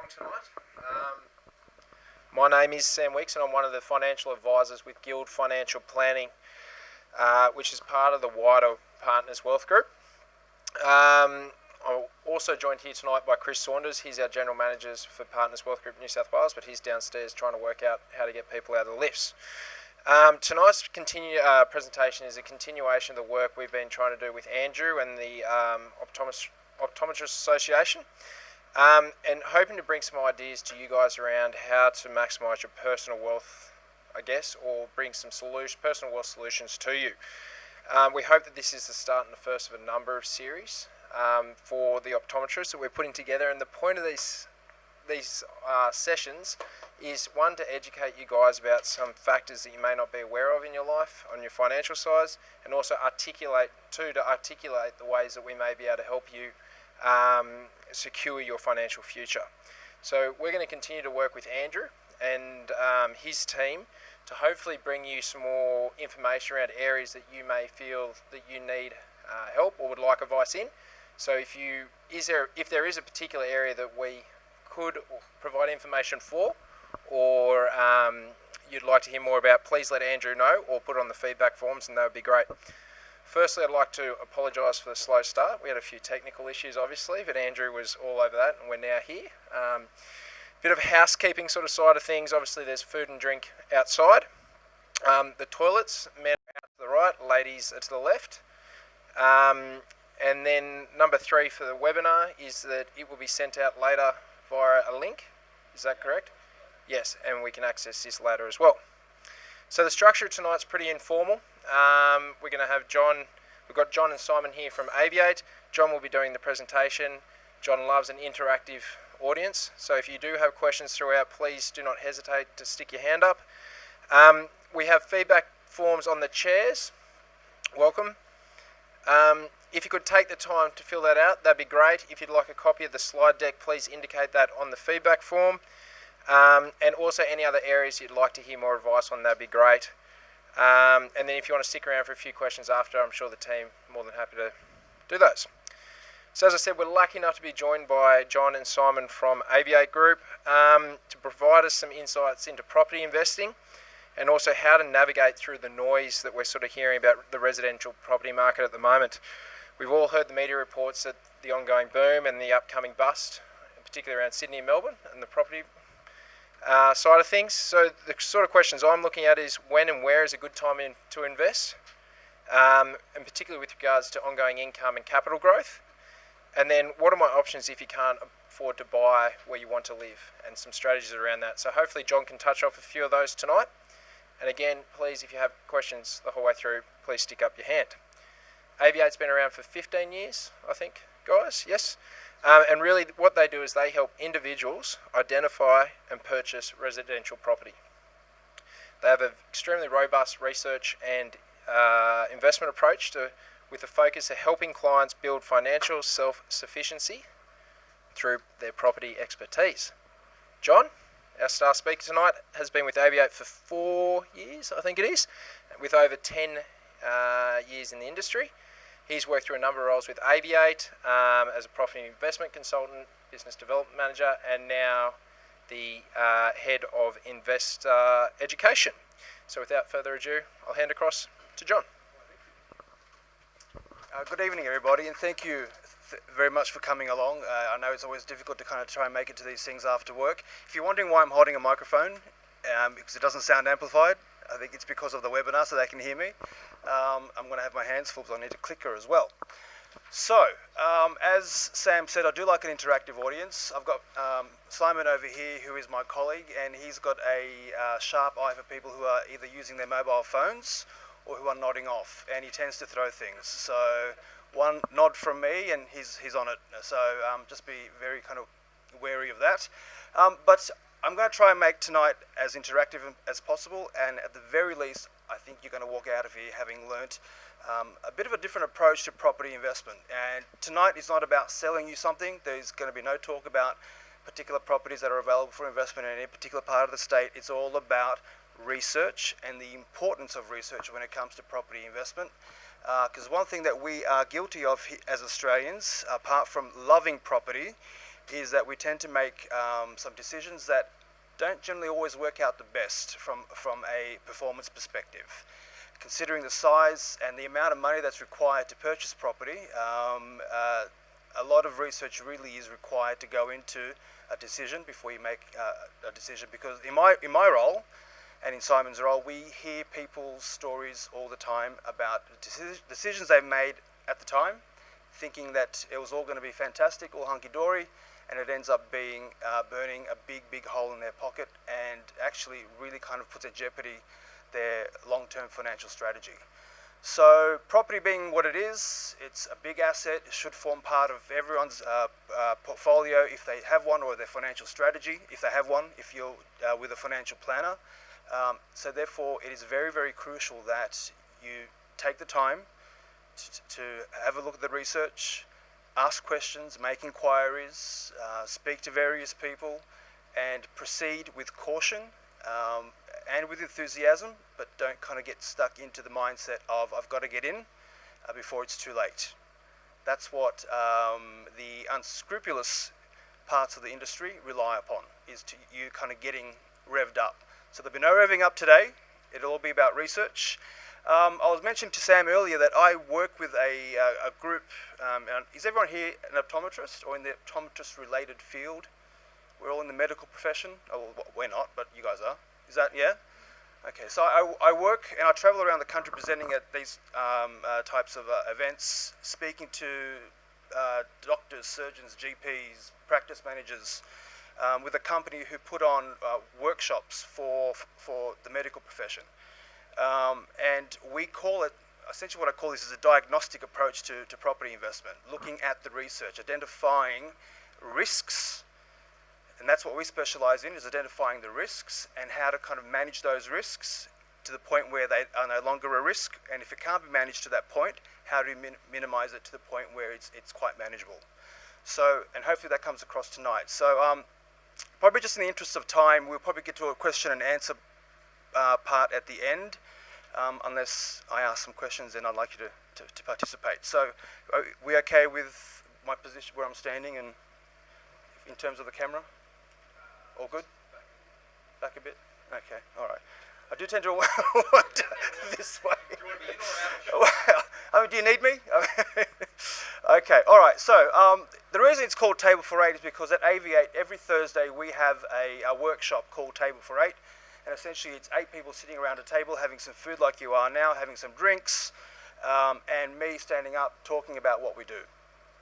along tonight. My name is Sam Weeks and I'm one of the financial advisors with Guild Financial Planning, which is part of the wider Partners Wealth Group. I'm also joined here tonight by Chris Saunders. He's our General Manager for Partners Wealth Group New South Wales, but he's downstairs trying to work out how to get people out of the lifts. Tonight's presentation is a continuation of the work we've been trying to do with Andrew and the Optometrist Association, and hoping to bring some ideas to you guys around how to maximise your personal wealth, I guess, or bring some personal wealth solutions to you. We hope that this is the start and the first of a number of series for the optometrists that we're putting together, and the point of these sessions is, one, to educate you guys about some factors that you may not be aware of in your life on your financial side, and also to articulate the ways that we may be able to help you secure your financial future. So we're going to continue to work with Andrew and his team to hopefully bring you some more information around areas that you may feel that you need help or would like advice in. So if there is a particular area that we could provide information for, or you'd like to hear more about, please let Andrew know or put it on the feedback forms, and that would be great. Firstly, I'd like to apologise for the slow start. We had a few technical issues, obviously, but Andrew was all over that, and we're now here. Bit of housekeeping sort of side of things. Obviously, there's food and drink outside. The toilets, men are out to the right, ladies are to the left. And then number 3 for the webinar is that it will be sent out later via a link. Is that correct? Yes, and we can access this later as well. So the structure of tonight's pretty informal. We're going to have John. We've got John and Simon here from Aviate. John will be doing the presentation. John loves an interactive audience, so if you do have questions throughout, please do not hesitate to stick your hand up. We have feedback forms on the chairs. Welcome. If you could take the time to fill that out, that'd be great. If you'd like a copy of the slide deck, please indicate that on the feedback form. And also any other areas you'd like to hear more advice on, that'd be great. And then if you want to stick around for a few questions after, I'm sure the team are more than happy to do those. So as I said, we're lucky enough to be joined by John and Simon from Aviate Group to provide us some insights into property investing, and also how to navigate through the noise that we're sort of hearing about the residential property market at the moment. We've all heard the media reports that the ongoing boom and the upcoming bust, particularly around Sydney and Melbourne and the property side of things. So the sort of questions I'm looking at is, when and where is a good time to invest, and particularly with regards to ongoing income and capital growth. And then what are my options if you can't afford to buy where you want to live, and some strategies around that. So hopefully John can touch off a few of those tonight. And again, please, if you have questions the whole way through, please stick up your hand. Aviate's been around for 15 years, I think, guys, yes? And really what they do is they help individuals identify and purchase residential property. They have an extremely robust research and investment approach with a focus of helping clients build financial self-sufficiency through their property expertise. John, our star speaker tonight, has been with Aviate for 4 years, I think it is, with over 10 years in the industry. He's worked through a number of roles with Aviate as a property investment consultant, business development manager, and now the head of investor education. So without further ado, I'll hand across to John. Good evening, everybody, and thank you very much for coming along. I know it's always difficult to kind of try and make it to these things after work. If you're wondering why I'm holding a microphone, because it doesn't sound amplified, I think it's because of the webinar, so they can hear me. I'm going to have my hands full, because I need a clicker as well. So, as Sam said, I do like an interactive audience. I've got Simon over here, who is my colleague, and he's got a sharp eye for people who are either using their mobile phones or who are nodding off, and he tends to throw things. So, one nod from me, and he's on it. So, just be very kind of wary of that. But I'm going to try and make tonight as interactive as possible, and at the very least, I think you're going to walk out of here having learnt a bit of a different approach to property investment. And tonight is not about selling you something. There's going to be no talk about particular properties that are available for investment in any particular part of the state. It's all about research and the importance of research when it comes to property investment. Because one thing that we are guilty of as Australians, apart from loving property, is that we tend to make some decisions that don't generally always work out the best from a performance perspective. Considering the size and the amount of money that's required to purchase property, a lot of research really is required to go into a decision before you make a decision. Because in my role, and in Simon's role, we hear people's stories all the time about decisions they've made at the time, thinking that it was all going to be fantastic, all hunky-dory, and it ends up being burning a big hole in their pocket, and actually really kind of puts at jeopardy their long-term financial strategy. So property being what it is, it's a big asset. It should form part of everyone's portfolio if they have one, or their financial strategy if they have one, if you're with a financial planner. So therefore it is very crucial that you take the time to have a look at the research, ask questions, make inquiries, speak to various people, and proceed with caution and with enthusiasm, but don't kind of get stuck into the mindset of I've got to get in before it's too late. That's what the unscrupulous parts of the industry rely upon, is to you kind of getting revved up. So there'll be no revving up today. It'll all be about research. I was mentioning to Sam earlier that I work with a group. Is everyone here an optometrist or in the optometrist-related field? We're all in the medical profession. Oh, well, we're not, but you guys are. Is that, yeah? Okay, so I work and I travel around the country presenting at these types of events, speaking to doctors, surgeons, GPs, practice managers, with a company who put on workshops for the medical profession. And we call it, essentially what I call this is a diagnostic approach to property investment, looking at the research, identifying risks. And that's what we specialize in, is identifying the risks and how to kind of manage those risks to the point where they are no longer a risk. And if it can't be managed to that point, how do you minimize it to the point where it's quite manageable? So, and hopefully that comes across tonight. So probably just in the interest of time, we'll probably get to a question and answer part at the end, unless I ask some questions, and I'd like you to participate. So are we okay with my position where I'm standing and in terms of the camera? All good? Back a bit? Okay, all right. I do tend to want this way. Do you want to be in or out? Well, I mean, do you need me? Okay, all right. So the reason it's called Table for Eight is because at AV8 every Thursday we have a workshop called Table for Eight, and essentially it's 8 people sitting around a table having some food like you are now, having some drinks, and me standing up talking about what we do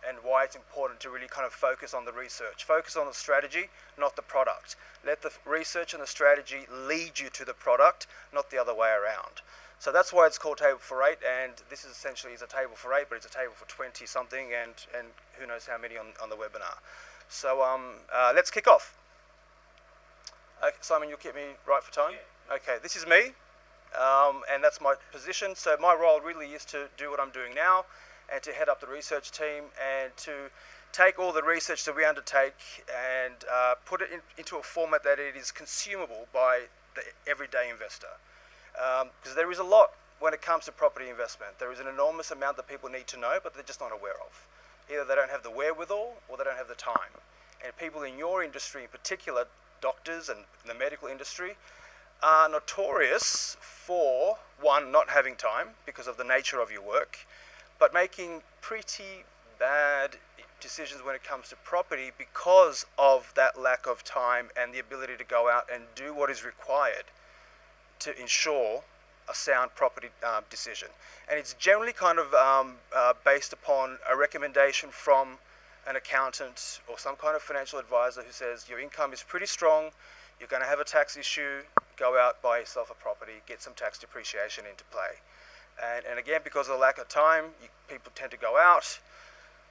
and why it's important to really kind of focus on the research. Focus on the strategy, not the product. Let the research and the strategy lead you to the product, not the other way around. So that's why it's called Table for Eight, and this is essentially is a table for 8, but it's a table for 20 something, and who knows how many on the webinar. So let's kick off. Okay, Simon, you'll keep me right for time? Yeah. Okay, this is me, and that's my position. So my role really is to do what I'm doing now, and to head up the research team, and to take all the research that we undertake and put it into a format that it is consumable by the everyday investor. Because there is a lot when it comes to property investment. There is an enormous amount that people need to know, but they're just not aware of. Either they don't have the wherewithal, or they don't have the time. And people in your industry in particular, doctors and the medical industry, are notorious for, one, not having time because of the nature of your work, but making pretty bad decisions when it comes to property because of that lack of time and the ability to go out and do what is required to ensure a sound property decision. And it's generally kind of based upon a recommendation from an accountant or some kind of financial advisor who says your income is pretty strong, you're going to have a tax issue, go out, buy yourself a property, get some tax depreciation into play. And again, because of the lack of time, people tend to go out,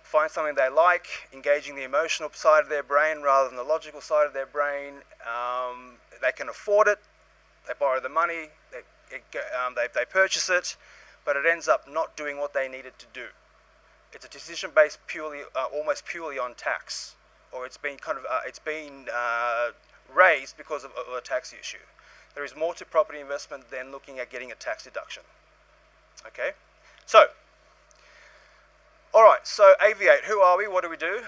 find something they like, engaging the emotional side of their brain rather than the logical side of their brain. They can afford it, they borrow the money, they purchase it, but it ends up not doing what they need it to do. It's a decision based purely, almost purely on tax, or it's been kind of raised because of a tax issue. There is more to property investment than looking at getting a tax deduction. Okay, so All right, so Aviate, who are we? What do we do?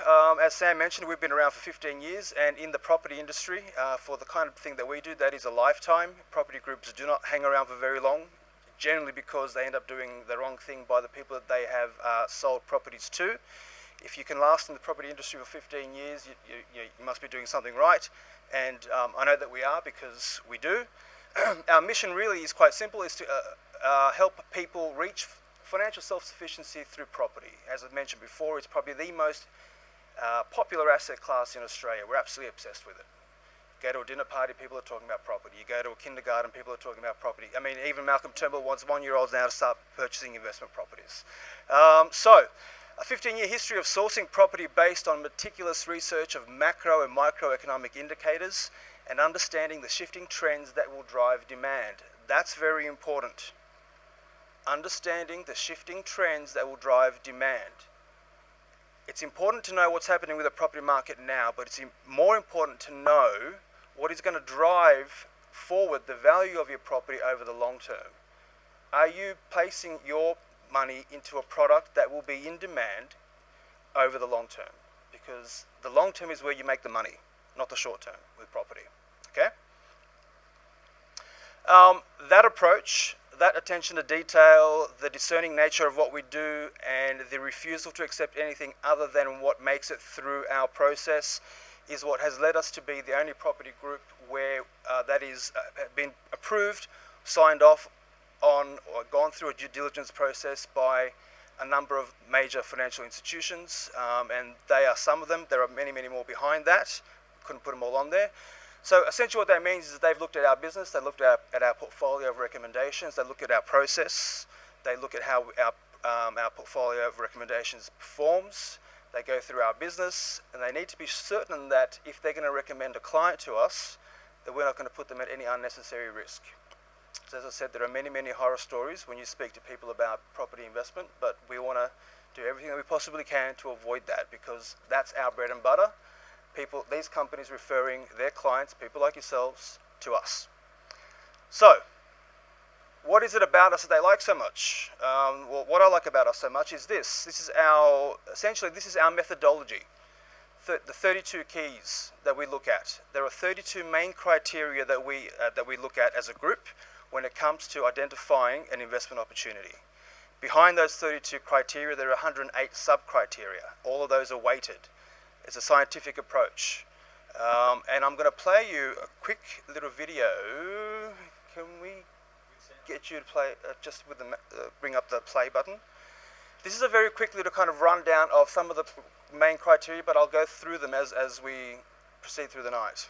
As Sam mentioned, we've been around for 15 years, and in the property industry, for the kind of thing that we do, that is a lifetime. Property groups do not hang around for very long, generally because they end up doing the wrong thing by the people that they have sold properties to. If you can last in the property industry for 15 years, you must be doing something right, and I know that we are because we do. Our mission really is quite simple, is to help people reach financial self-sufficiency through property. As I mentioned before, it's probably the most popular asset class in Australia. We're absolutely obsessed with it. Go to a dinner party, people are talking about property. You go to a kindergarten, people are talking about property. I mean, even Malcolm Turnbull wants 1-year-olds now to start purchasing investment properties. So, a 15-year history of sourcing property based on meticulous research of macro and microeconomic indicators and understanding the shifting trends that will drive demand. That's very important. Understanding the shifting trends that will drive demand. It's important to know what's happening with the property market now, but it's more important to know what is going to drive forward the value of your property over the long term. Are you placing your money into a product that will be in demand over the long term? Because the long term is where you make the money, not the short term with property. Okay? That approach, that attention to detail, the discerning nature of what we do, and the refusal to accept anything other than what makes it through our process is what has led us to be the only property group where that is been approved, signed off on, or gone through a due diligence process by a number of major financial institutions, and they are some of them. There are many, many more behind that. Couldn't put them all on there. So essentially what that means is they've looked at our business, they looked at our portfolio of recommendations, they look at our process, they look at how our portfolio of recommendations performs, they go through our business, and they need to be certain that if they're going to recommend a client to us, that we're not going to put them at any unnecessary risk. So as I said, there are many, many horror stories when you speak to people about property investment, but we want to do everything that we possibly can to avoid that, because that's our bread and butter. These companies referring their clients, people like yourselves, to us. So, what is it about us that they like so much? Well, what I like about us so much is this. This is our methodology. The 32 keys that we look at. There are 32 main criteria that we look at as a group when it comes to identifying an investment opportunity. Behind those 32 criteria, there are 108 sub-criteria. All of those are weighted. It's a scientific approach. And I'm going to play you a quick little video. Can we get you to play, just with bring up the play button? This is a very quick little kind of rundown of some of the main criteria, but I'll go through them as we proceed through the night.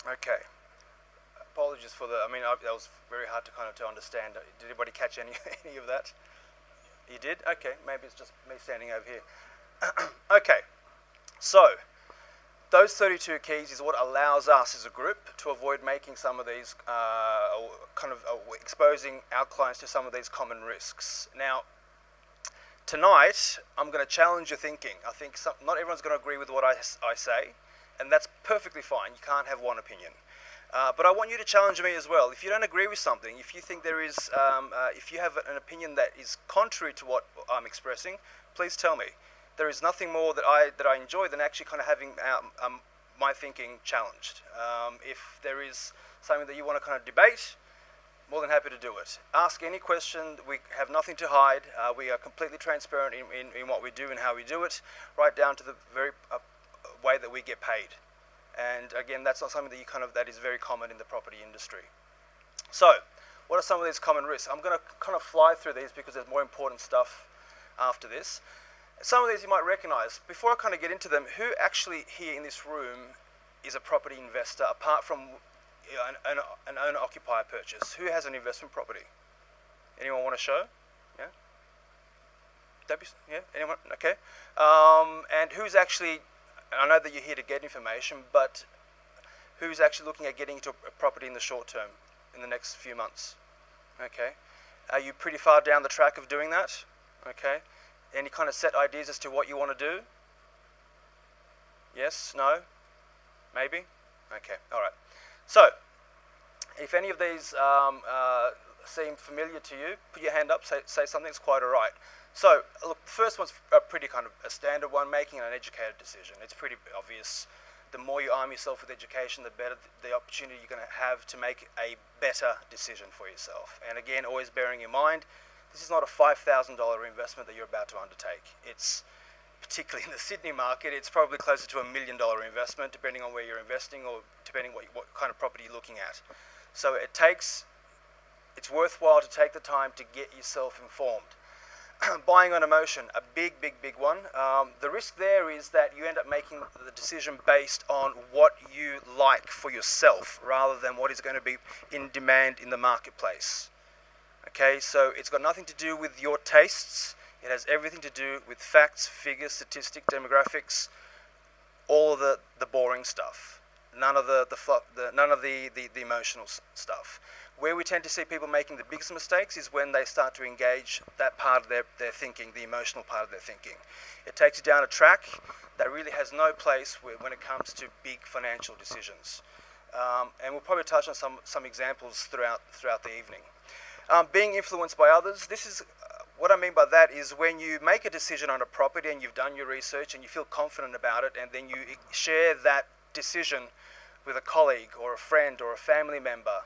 Okay. Apologies for that was very hard to to understand. Did anybody catch any of that? You did? Okay, maybe it's just me standing over here. Okay, so those 32 keys is what allows us as a group to avoid making some of these, exposing our clients to some of these common risks. Now, tonight, I'm going to challenge your thinking. I think not everyone's going to agree with what I say, and that's perfectly fine. You can't have one opinion. But I want you to challenge me as well. If you don't agree with something, if you think there is, if you have an opinion that is contrary to what I'm expressing, please tell me. There is nothing more that I enjoy than actually kind of having my thinking challenged. If there is something that you want to kind of debate, more than happy to do it. Ask any question. We have nothing to hide. We are completely transparent in what we do and how we do it, right down to the very way that we get paid. And again, that's not something that is very common in the property industry. So, what are some of these common risks? I'm going to kind of fly through these because there's more important stuff after this. Some of these you might recognize. Before I kind of get into them, who actually here in this room is a property investor apart from an owner-occupier purchase? Who has an investment property? Anyone want to show? Yeah? Yeah? Anyone? Okay. And who's actually, I know that you're here to get information, but who's actually looking at getting into a property in the short term, in the next few months? Okay. Are you pretty far down the track of doing that? Okay. Any kind of set ideas as to what you want to do? Yes? No? Maybe? Okay. All right. So, if any of these seem familiar to you, put your hand up, say something's quite all right. So, look, the first one's a pretty kind of a standard one, making an educated decision. It's pretty obvious. The more you arm yourself with education, the better the opportunity you're going to have to make a better decision for yourself. And again, always bearing in mind, this is not a $5,000 investment that you're about to undertake. It's, particularly in the Sydney market, it's probably closer to $1 million investment, depending on where you're investing or depending what kind of property you're looking at. So it's worthwhile to take the time to get yourself informed. Buying on emotion, a big one. The risk there is that you end up making the decision based on what you like for yourself rather than what is going to be in demand in the marketplace. Okay, so it's got nothing to do with your tastes. It has everything to do with facts, figures, statistics, demographics, all of the boring stuff. None of the emotional stuff. Where we tend to see people making the biggest mistakes is when they start to engage that part of their thinking, the emotional part of their thinking. It takes you down a track that really has no place when it comes to big financial decisions. And we'll probably touch on some examples throughout the evening. Being influenced by others, this is what I mean by that is when you make a decision on a property and you've done your research and you feel confident about it, and then you share that decision with a colleague or a friend or a family member,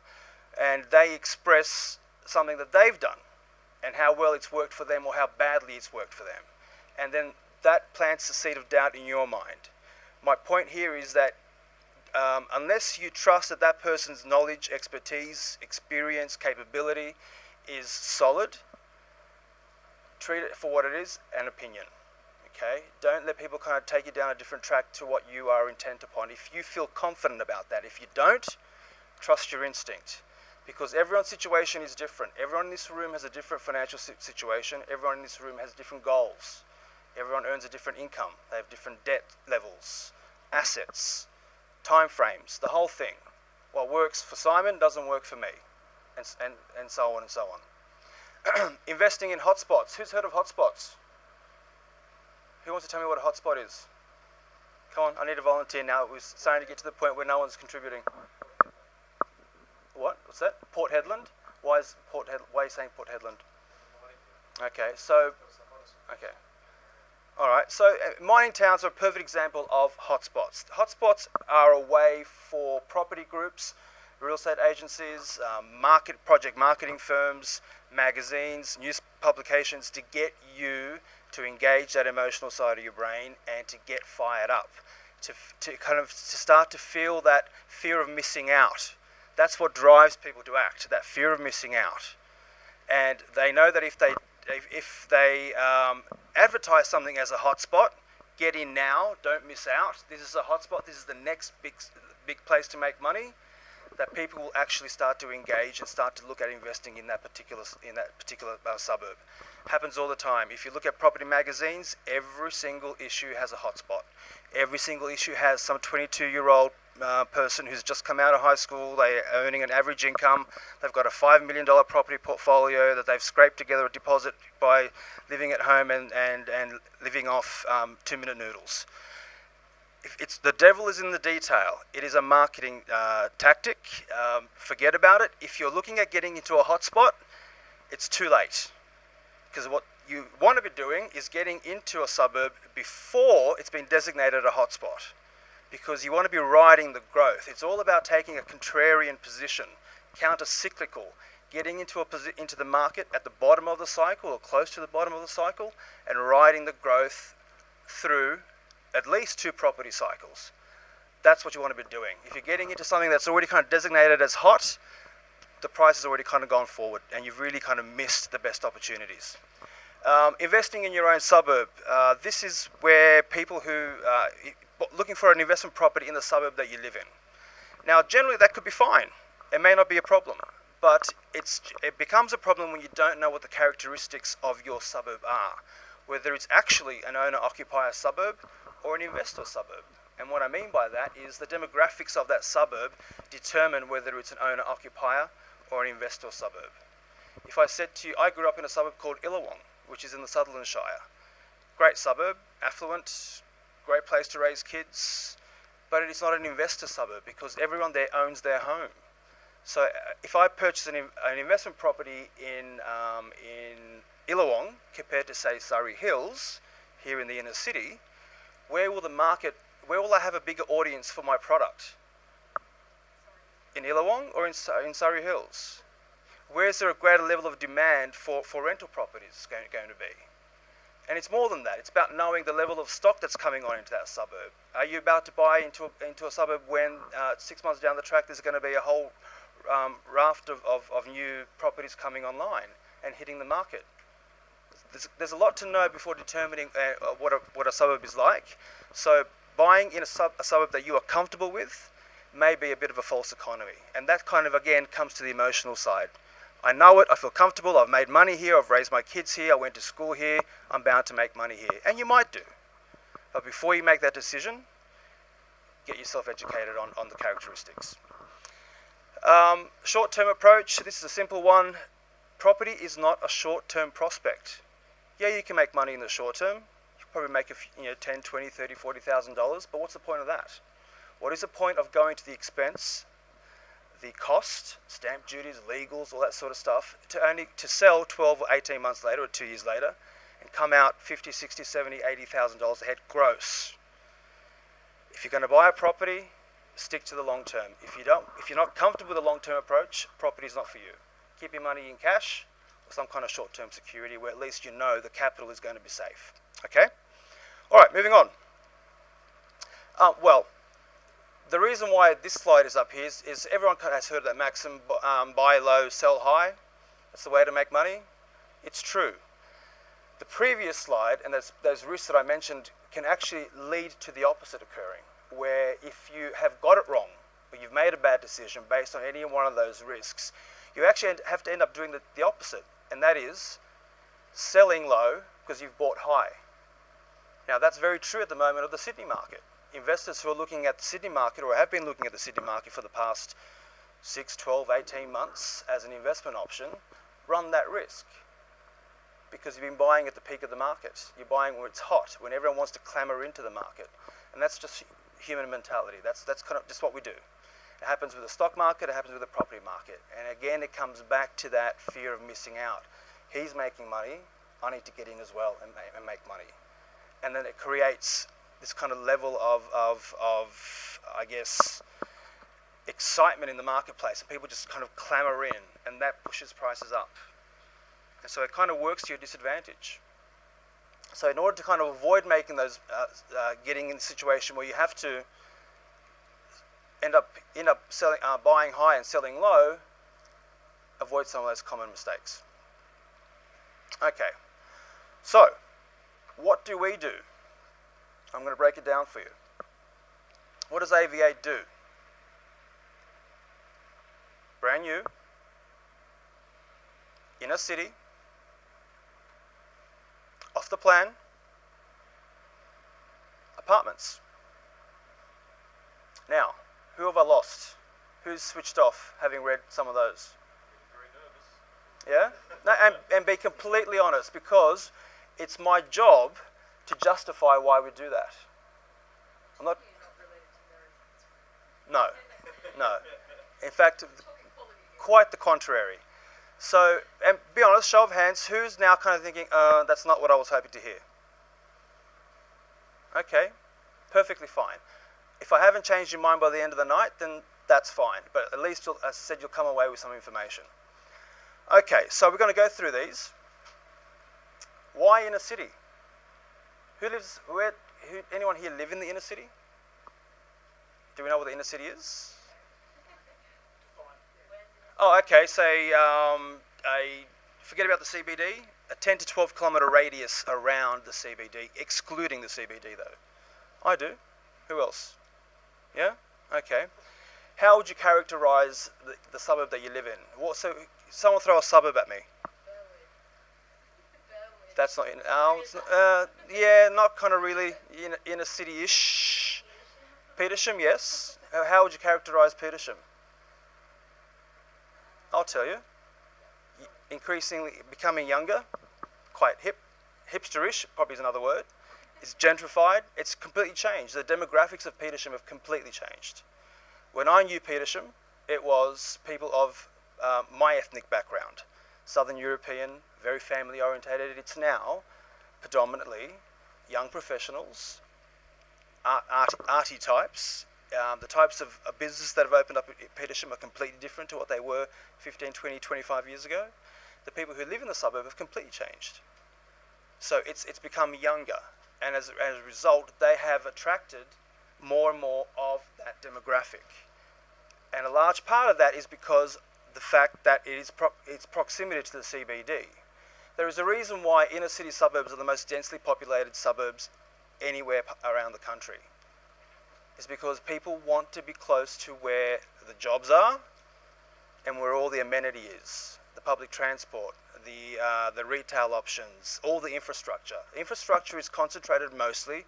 and they express something that they've done and how well it's worked for them or how badly it's worked for them. And then that plants the seed of doubt in your mind. My point here is that unless you trust that that person's knowledge, expertise, experience, capability is solid, treat it for what it is, an opinion. Okay? Don't let people kind of take you down a different track to what you are intent upon. If you feel confident about that, if you don't, trust your instinct. Because everyone's situation is different. Everyone in this room has a different financial situation. Everyone in this room has different goals. Everyone earns a different income. They have different debt levels, assets, time frames, the whole thing. What works for Simon doesn't work for me, and so on and so on. Investing in hotspots. Who's heard of hotspots? Who wants to tell me what a hotspot is? Come on, I need a volunteer now. We're starting to get to the point where no one's contributing. What's that? Port Hedland? Why are you saying Port Hedland? Okay, so... Okay. Alright, so mining towns are a perfect example of hotspots. Hotspots are a way for property groups, real estate agencies, project marketing firms, magazines, news publications to get you to engage that emotional side of your brain and to get fired up, to start to feel that fear of missing out. That's what drives people to act, that fear of missing out. And they know that if they advertise something as a hotspot, get in now, don't miss out. This is a hotspot. This is the next big place to make money. That people will actually start to engage and start to look at investing in that particular suburb. Happens all the time. If you look at property magazines, every single issue has a hotspot. Every single issue has some 22-year-old person who's just come out of high school. They're earning an average income. They've got a $5 million property portfolio that they've scraped together a deposit by living at home and living off 2-minute noodles. it's the devil is in the detail. It is a marketing tactic. Forget about it. If you're looking at getting into a hotspot, it's too late. Because what you want to be doing is getting into a suburb before it's been designated a hotspot. Because you want to be riding the growth. It's all about taking a contrarian position, counter-cyclical, getting into the market at the bottom of the cycle or close to the bottom of the cycle and riding the growth through at least 2 property cycles. That's what you want to be doing. If you're getting into something that's already kind of designated as hot, the price has already kind of gone forward and you've really kind of missed the best opportunities. Investing in your own suburb. This is where people who looking for an investment property in the suburb that you live in. Now, generally that could be fine. It may not be a problem, but it becomes a problem when you don't know what the characteristics of your suburb are, whether it's actually an owner-occupier suburb or an investor suburb. And what I mean by that is the demographics of that suburb determine whether it's an owner-occupier or an investor suburb. If I said to you, I grew up in a suburb called Illawong, which is in the Sutherland Shire. Great suburb, affluent, great place to raise kids, but it is not an investor suburb because everyone there owns their home. So if I purchase an investment property in Illawong compared to, say, Surrey Hills, here in the inner city, where will I have a bigger audience for my product? In Illawong or in Surrey Hills? Where is there a greater level of demand for rental properties going to be? And it's more than that. It's about knowing the level of stock that's coming on into that suburb. Are you about to buy into a suburb when 6 months down the track there's going to be a whole raft of new properties coming online and hitting the market? There's a lot to know before determining what a suburb is like. So buying in a suburb that you are comfortable with may be a bit of a false economy. And that kind of, again, comes to the emotional side. I know it, I feel comfortable, I've made money here, I've raised my kids here, I went to school here, I'm bound to make money here. And you might do. But before you make that decision, get yourself educated on the characteristics. Short-term approach, this is a simple one. Property is not a short-term prospect. Yeah, you can make money in the short term. You probably make $10,000, $20,000, $30,000, $40,000, but what's the point of that? What is the point of going to the expense, the cost, stamp duties, legals, all that sort of stuff, to sell 12 or 18 months later or 2 years later and come out $50,000, $60,000, $70,000, $80,000 ahead gross? If you're going to buy a property, stick to the long term. If you're not comfortable with the long term approach, property is not for you. Keep your money in cash or some kind of short term security where at least you know the capital is going to be safe. Okay? All right, moving on. Well, the reason why this slide is up here is everyone has heard of that maxim, buy low, sell high. That's the way to make money. It's true. The previous slide and those risks that I mentioned can actually lead to the opposite occurring, where if you have got it wrong or you've made a bad decision based on any one of those risks, you actually have to end up doing the opposite, and that is selling low because you've bought high. Now that's very true at the moment of the Sydney market. Investors who are looking at the Sydney market or have been looking at the Sydney market for the past 6, 12, 18 months as an investment option run that risk because you've been buying at the peak of the market. You're buying when it's hot, when everyone wants to clamour into the market. And that's just human mentality. That's kind of just what we do. It happens with the stock market, it happens with the property market. And again, it comes back to that fear of missing out. He's making money, I need to get in as well and make money. And then it creates this kind of level of I guess, excitement in the marketplace. And people just kind of clamour in, and that pushes prices up. And so it kind of works to your disadvantage. So in order to kind of avoid making those, getting in a situation where you have to end up selling, buying high and selling low, avoid some of those common mistakes. Okay, so what do we do? I'm going to break it down for you. What does AVA do? Brand new, in a city, off the plan, apartments. Now, who have I lost? Who's switched off, having read some of those? Very nervous. Yeah? No, and be completely honest, because it's my job to justify why we do that. No, no. In fact, quite the contrary. So, and be honest, show of hands, who's now kind of thinking, that's not what I was hoping to hear? Okay, perfectly fine. If I haven't changed your mind by the end of the night, then that's fine. But at least, as I said, you'll come away with some information. Okay, so we're going to go through these. Why inner city? Anyone here live in the inner city? Do we know what the inner city is? Oh, okay, say, forget about the CBD, a 10 to 12 kilometre radius around the CBD, excluding the CBD though. I do. Who else? Yeah? Okay. How would you characterise the suburb that you live in? So, someone throw a suburb at me. That's not in. Yeah, not kind of really inner city-ish. Petersham, yes. How would you characterise Petersham? I'll tell you. Increasingly becoming younger, quite hipsterish, probably is another word. It's gentrified. It's completely changed. The demographics of Petersham have completely changed. When I knew Petersham, it was people of my ethnic background, Southern European, very family orientated. It's now predominantly young professionals, arty types. The types of businesses that have opened up at Petersham are completely different to what they were 15, 20, 25 years ago. The people who live in the suburb have completely changed. So it's become younger, and as a result, they have attracted more and more of that demographic. And a large part of that is because the fact that its proximity to the CBD. There is a reason why inner city suburbs are the most densely populated suburbs anywhere around the country. It's because people want to be close to where the jobs are and where all the amenity is, the public transport, the retail options, all the infrastructure. Infrastructure is concentrated mostly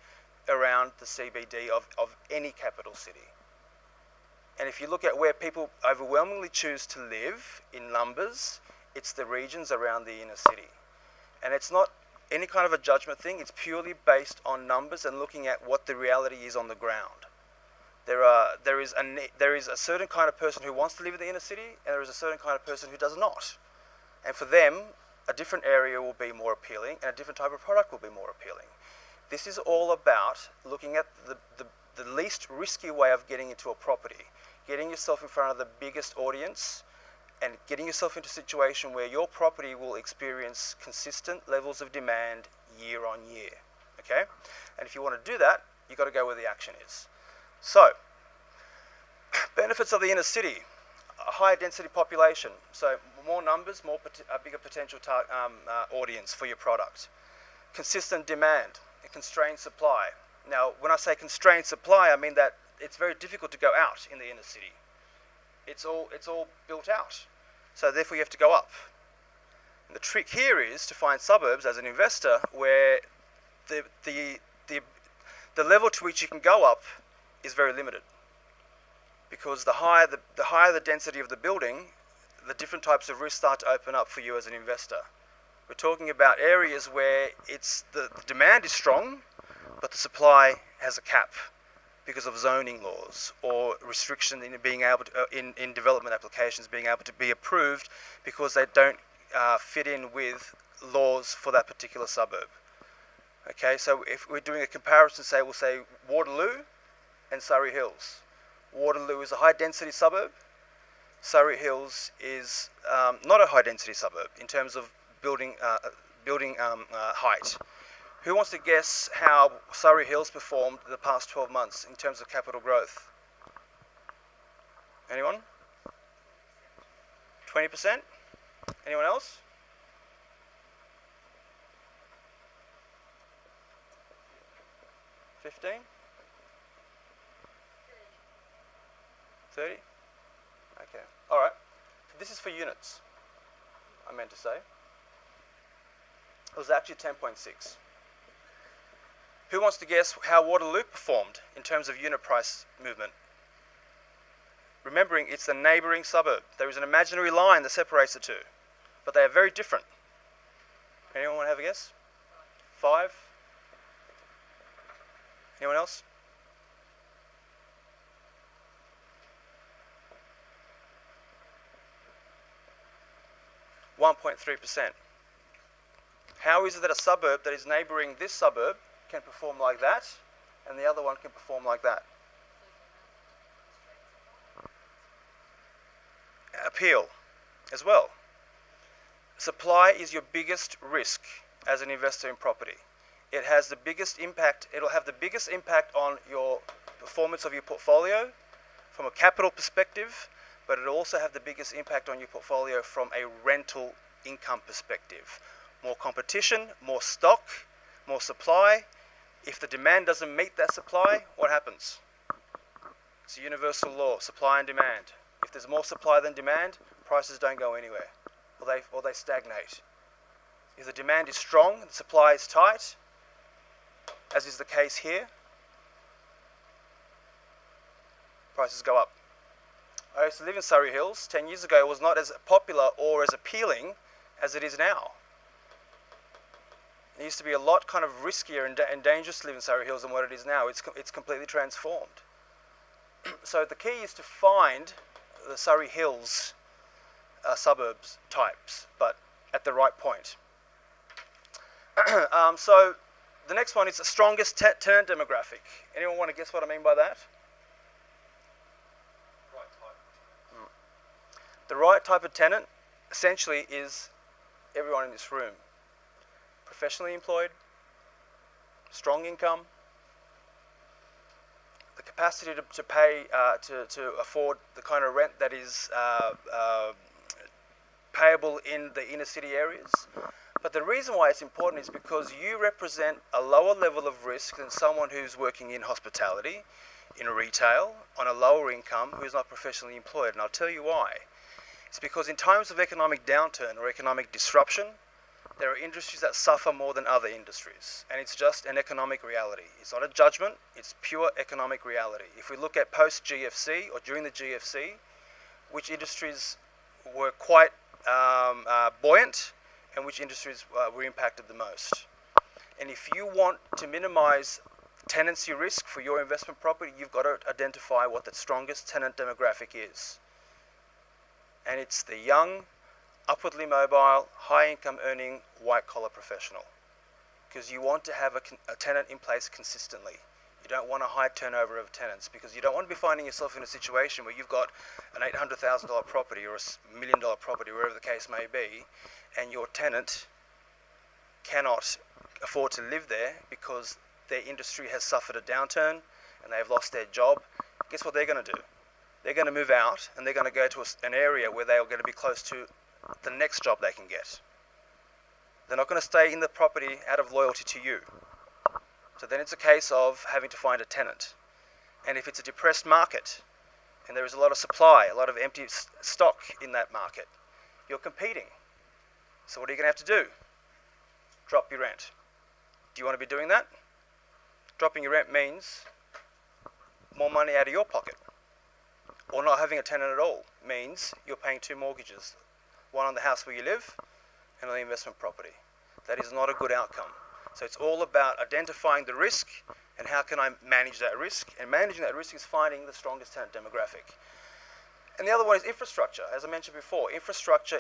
around the CBD of any capital city. And if you look at where people overwhelmingly choose to live in numbers, it's the regions around the inner city. And it's not any kind of a judgment thing, it's purely based on numbers and looking at what the reality is on the ground. There is a certain kind of person who wants to live in the inner city, and there is a certain kind of person who does not. And for them, a different area will be more appealing, and a different type of product will be more appealing. This is all about looking at the least risky way of getting into a property, getting yourself in front of the biggest audience, and getting yourself into a situation where your property will experience consistent levels of demand year on year. Okay? And if you want to do that, you've got to go where the action is. So, benefits of the inner city: a higher density population, so more numbers, a bigger potential audience for your product. Consistent demand, a constrained supply. Now, when I say constrained supply, I mean that it's very difficult to go out in the inner city. It's all built out, so therefore you have to go up. And the trick here is to find suburbs as an investor where the level to which you can go up is very limited, because the higher the density of the building, the different types of risks start to open up for you as an investor. We're talking about areas where the demand is strong, but the supply has a cap because of zoning laws or restriction in being able to, in development applications being able to be approved because they don't fit in with laws for that particular suburb. Okay, so if we're doing a comparison, we'll say Waterloo and Surrey Hills. Waterloo is a high-density suburb. Surrey Hills is not a high-density suburb in terms of building height. Who wants to guess how Surrey Hills performed the past 12 months in terms of capital growth? Anyone? 20%? Anyone else? 15? 30? Okay. All right. This is for units, I meant to say. It was actually 10.6. Who wants to guess how Waterloo performed in terms of unit price movement? Remembering it's the neighbouring suburb. There is an imaginary line that separates the two, but they are very different. Anyone want to have a guess? 5? Anyone else? 1.3%. How is it that a suburb that is neighbouring this suburb can perform like that and the other one can perform like that? Appeal as well. Supply is your biggest risk as an investor in property. It has the biggest impact, it'll have the biggest impact on your performance of your portfolio from a capital perspective, but it'll also have the biggest impact on your portfolio from a rental income perspective. More competition, more stock, more supply. If the demand doesn't meet that supply, what happens? It's a universal law, supply and demand. If there's more supply than demand, prices don't go anywhere, or they stagnate. If the demand is strong, the supply is tight, as is the case here, prices go up. I used to live in Surrey Hills. 10 years ago, it was not as popular or as appealing as it is now. It used to be a lot kind of riskier and dangerous to live in Surrey Hills than what it is now. It's completely transformed. So the key is to find the Surrey Hills suburbs types, but at the right point. So the next one is the strongest tenant demographic. Anyone want to guess what I mean by that? Right type. The right type of tenant essentially is everyone in this room. Professionally employed, strong income, the capacity to pay, to afford the kind of rent that is payable in the inner city areas. But the reason why it's important is because you represent a lower level of risk than someone who's working in hospitality, in retail, on a lower income, who's not professionally employed. And I'll tell you why. It's because in times of economic downturn or economic disruption, there are industries that suffer more than other industries, and it's just an economic reality. It's not a judgment, it's pure economic reality. If we look at post-GFC or during the GFC, which industries were quite buoyant and which industries were impacted the most. And if you want to minimize tenancy risk for your investment property, you've got to identify what the strongest tenant demographic is. And it's the young, upwardly mobile, high-income earning, white-collar professional. Because you want to have a tenant in place consistently. You don't want a high turnover of tenants because you don't want to be finding yourself in a situation where you've got an $800,000 property or a $1 million property, wherever the case may be, and your tenant cannot afford to live there because their industry has suffered a downturn and they've lost their job. Guess what they're going to do? They're going to move out and they're going to go to an area where they're going to be close to the next job they can get. They're not going to stay in the property out of loyalty to you. So then it's a case of having to find a tenant. And if it's a depressed market and there is a lot of supply, a lot of empty stock in that market, you're competing. So what are you going to have to do? Drop your rent. Do you want to be doing that? Dropping your rent means more money out of your pocket. Or not having a tenant at all means you're paying 2 mortgages. One on the house where you live and on the investment property. That is not a good outcome. So it's all about identifying the risk and how can I manage that risk. And managing that risk is finding the strongest tenant demographic. And the other one is infrastructure. As I mentioned before, infrastructure,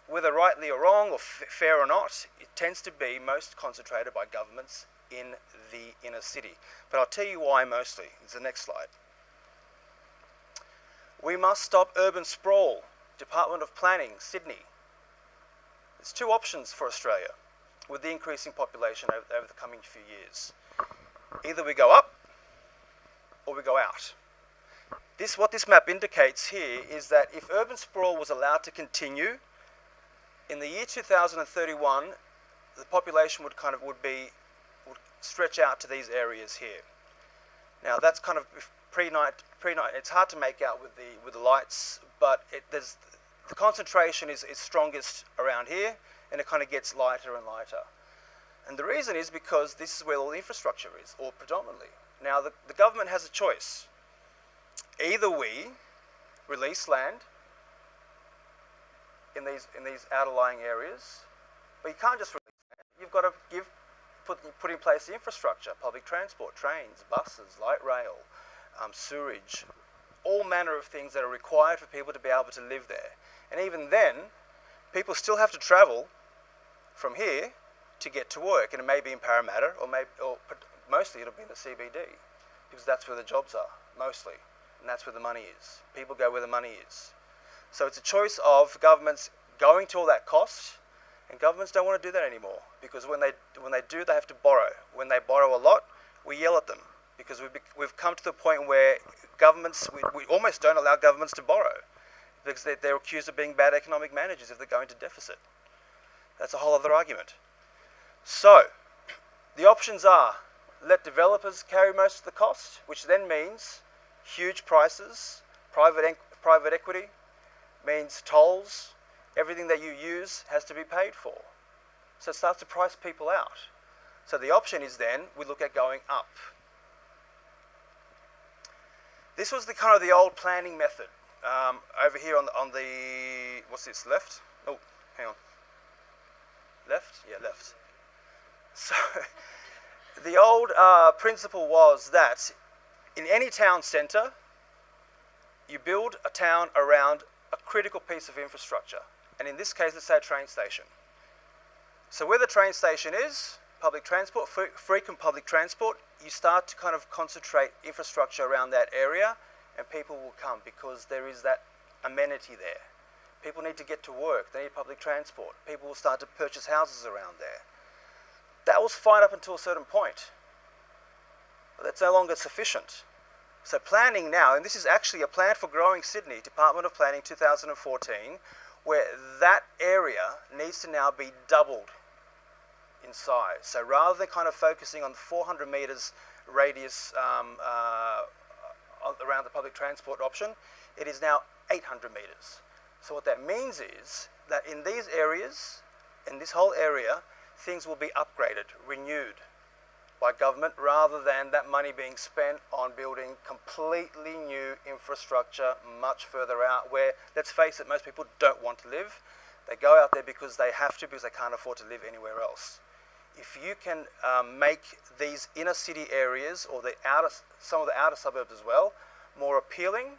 whether rightly or wrong or fair or not, it tends to be most concentrated by governments in the inner city. But I'll tell you why mostly. It's the next slide. We must stop urban sprawl. Department of Planning, Sydney. There's 2 options for Australia with the increasing population over the coming few years. Either we go up or we go out. What this map indicates here is that if urban sprawl was allowed to continue, in the year 2031, the population would stretch out to these areas here. Now that's kind of pre-night. It's hard to make out with the lights, but the concentration is strongest around here, and it kind of gets lighter and lighter. And the reason is because this is where all the infrastructure is, or predominantly. Now the government has a choice. Either we release land in these outlying areas, but you can't just release land. You've got to put in place the infrastructure, public transport, trains, buses, light rail, sewerage, all manner of things that are required for people to be able to live there. And even then, people still have to travel from here to get to work, and it may be in Parramatta, or mostly it'll be in the CBD, because that's where the jobs are, mostly, and that's where the money is. People go where the money is. So it's a choice of governments going to all that cost, and governments don't want to do that anymore, because when they do, they have to borrow. When they borrow a lot, we yell at them, because we've come to the point where governments, we almost don't allow governments to borrow, because they're accused of being bad economic managers if they're going to deficit. That's a whole other argument. So, the options are, let developers carry most of the cost, which then means huge prices, private equity, means tolls, everything that you use has to be paid for. So it starts to price people out. So the option is then, we look at going up. This was the kind of the old planning method. Over here on the, what's this, left? Oh, hang on. Left? Yeah, left. So, the old principle was that in any town centre, you build a town around a critical piece of infrastructure. And in this case, let's say a train station. So where the train station is, public transport, frequent public transport, you start to kind of concentrate infrastructure around that area, and people will come because there is that amenity there. People need to get to work, they need public transport. People will start to purchase houses around there. That was fine up until a certain point. But that's no longer sufficient. So planning now, and this is actually a plan for growing Sydney, Department of Planning 2014, where that area needs to now be doubled in size. So rather than kind of focusing on 400 metres radius around the public transport option, it is now 800 metres. So what that means is that in these areas, in this whole area, things will be upgraded, renewed by government, rather than that money being spent on building completely new infrastructure much further out, where, let's face it, most people don't want to live. They go out there because they have to, because they can't afford to live anywhere else. If you can make these inner city areas, or some of the outer suburbs as well, more appealing,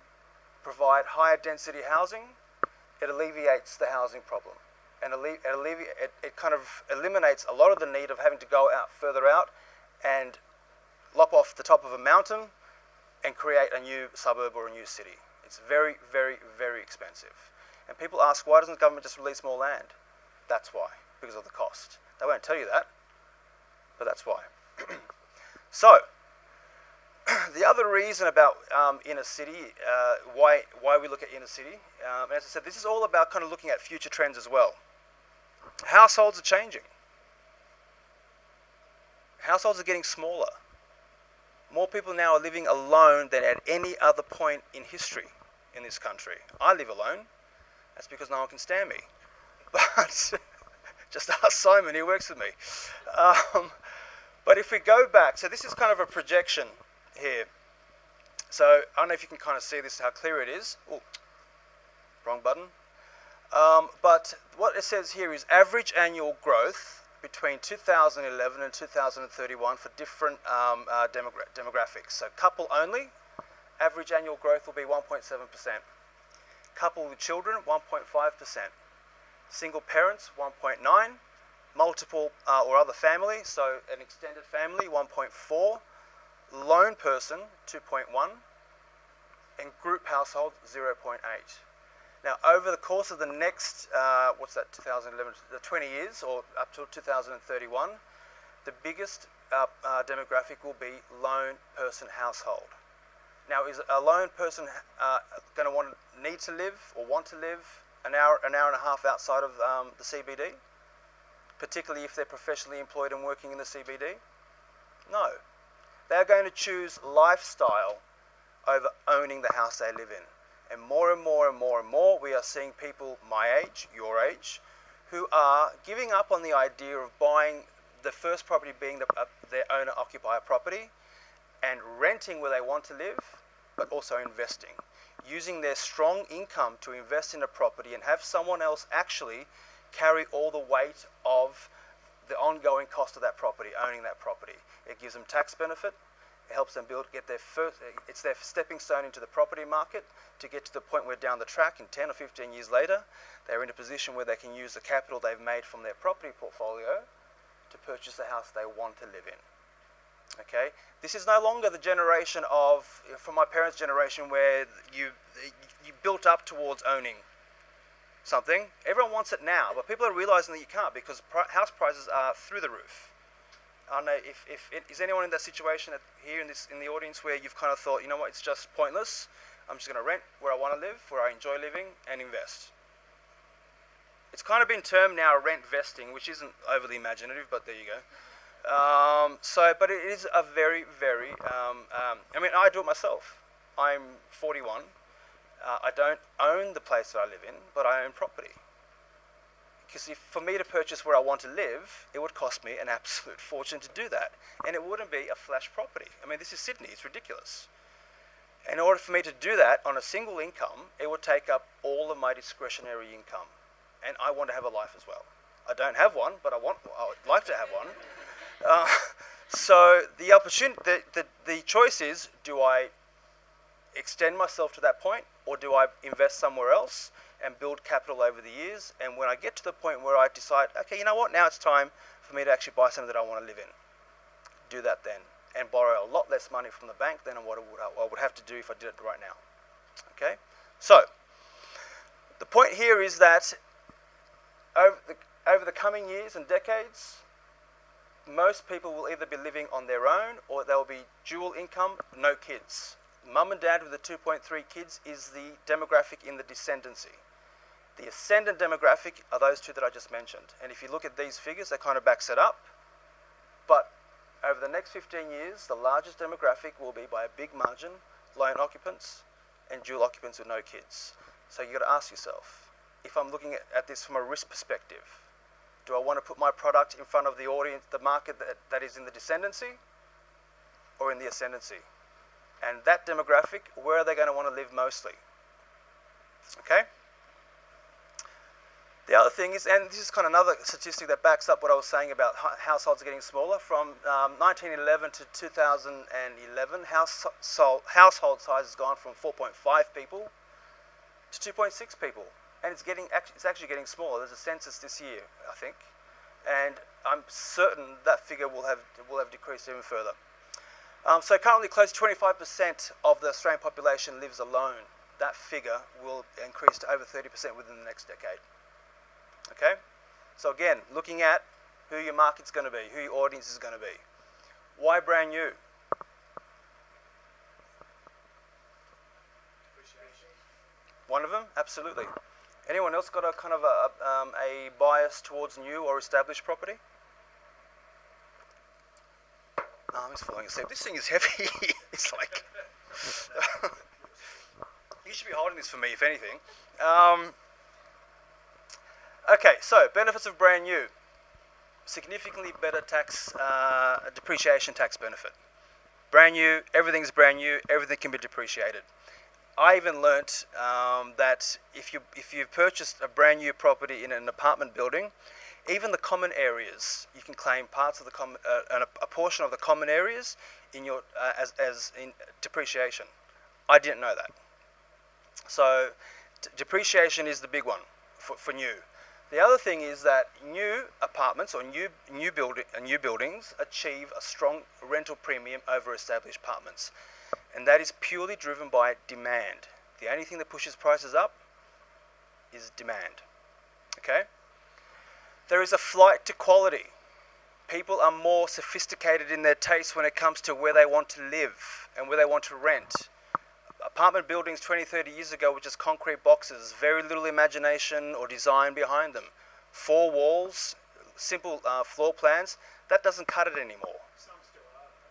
provide higher density housing, it alleviates the housing problem. And it kind of eliminates a lot of the need of having to go out further out and lop off the top of a mountain and create a new suburb or a new city. It's very, very, very expensive. And people ask, why doesn't the government just release more land? That's why, because of the cost. They won't tell you that, but that's why. So, the other reason about inner city, why we look at inner city, as I said, this is all about kind of looking at future trends as well. Households are changing. Households are getting smaller. More people now are living alone than at any other point in history in this country. I live alone. That's because no one can stand me. But just ask Simon, he works with me. But if we go back, so this is kind of a projection here. So I don't know if you can kind of see this, how clear it is. Oh, wrong button. But what it says here is average annual growth between 2011 and 2031 for different demographics. So couple only, average annual growth will be 1.7%. Couple with children, 1.5%. Single parents, 1.9%. Multiple or other family, so an extended family, 1.4%. Lone person, 2.1%. And group household, 0.8%. Now, over the course of the next, 2011, the 20 years, or up to 2031, the biggest demographic will be lone person household. Now, is a lone person going to need to live or want to live an hour and a half outside of the CBD? Particularly if they're professionally employed and working in the CBD? No. They're going to choose lifestyle over owning the house they live in. And more and more and more and more, we are seeing people my age, your age, who are giving up on the idea of buying the first property being their owner-occupier property and renting where they want to live, but also investing. Using their strong income to invest in a property and have someone else actually carry all the weight of the ongoing cost of that property, owning that property. It gives them tax benefit, It helps them get their first, it's their stepping stone into the property market to get to the point where down the track in 10 or 15 years later, they're in a position where they can use the capital they've made from their property portfolio to purchase the house they want to live in. Okay, this is no longer the generation of, from my parents' generation, where you built up towards owning something. Everyone wants it now, but people are realizing that you can't, because house prices are through the roof. I don't know if is anyone in that situation here in the audience where you've kind of thought, you know what, it's just pointless. I'm just going to rent where I want to live, where I enjoy living, and invest. It's kind of been termed now rent vesting, which isn't overly imaginative, but there you go. But it is a very, very, I mean, I do it myself. I'm 41. I don't own the place that I live in, but I own property. Because for me to purchase where I want to live, it would cost me an absolute fortune to do that. And it wouldn't be a flash property. I mean, this is Sydney. It's ridiculous. In order for me to do that on a single income, it would take up all of my discretionary income. And I want to have a life as well. I don't have one, but I would like to have one. So the opportunity, the choice is, do I extend myself to that point, or do I invest somewhere else and build capital over the years? And when I get to the point where I decide, okay, you know what, now it's time for me to actually buy something that I want to live in, do that then, and borrow a lot less money from the bank than what I would have to do if I did it right now. Okay, so the point here is that over the coming years and decades, most people will either be living on their own, or they'll be dual income, no kids. Mum and dad with the 2.3 kids is the demographic in the descendancy. The ascendant demographic are those two that I just mentioned. And if you look at these figures, that kind of backs it up. But over the next 15 years, the largest demographic will be, by a big margin, lone occupants and dual occupants with no kids. So you've got to ask yourself, if I'm looking at this from a risk perspective, do I want to put my product in front of the audience, the market that is in the descendancy, or in the ascendancy? And that demographic, where are they going to want to live mostly? Okay? The other thing is, and this is kind of another statistic that backs up what I was saying about households getting smaller. From 1911 to 2011, household size has gone from 4.5 people to 2.6 people. And it's actually getting smaller. There's a census this year, I think, and I'm certain that figure will have decreased even further. So currently, close to 25% of the Australian population lives alone. That figure will increase to over 30% within the next decade. Okay, so again, looking at who your market's going to be, who your audience is going to be. Why brand new? One of them, absolutely. Anyone else got a kind of a bias towards new or established property? Oh, he's falling asleep. This thing is heavy. It's like... You should be holding this for me, if anything. Okay, so benefits of brand new. Significantly better depreciation tax benefit. Brand new, everything's brand new, everything can be depreciated. I even learnt that if you've purchased a brand new property in an apartment building, even the common areas, you can claim parts of the a portion of the common areas in your as in depreciation. I didn't know that. So depreciation is the big one for new. The other thing is that new apartments or new buildings achieve a strong rental premium over established apartments. And that is purely driven by demand. The only thing that pushes prices up is demand. Okay? There is a flight to quality. People are more sophisticated in their tastes when it comes to where they want to live and where they want to rent. Apartment buildings 20, 30 years ago were just concrete boxes, very little imagination or design behind them. 4 walls, simple floor plans. That doesn't cut it anymore.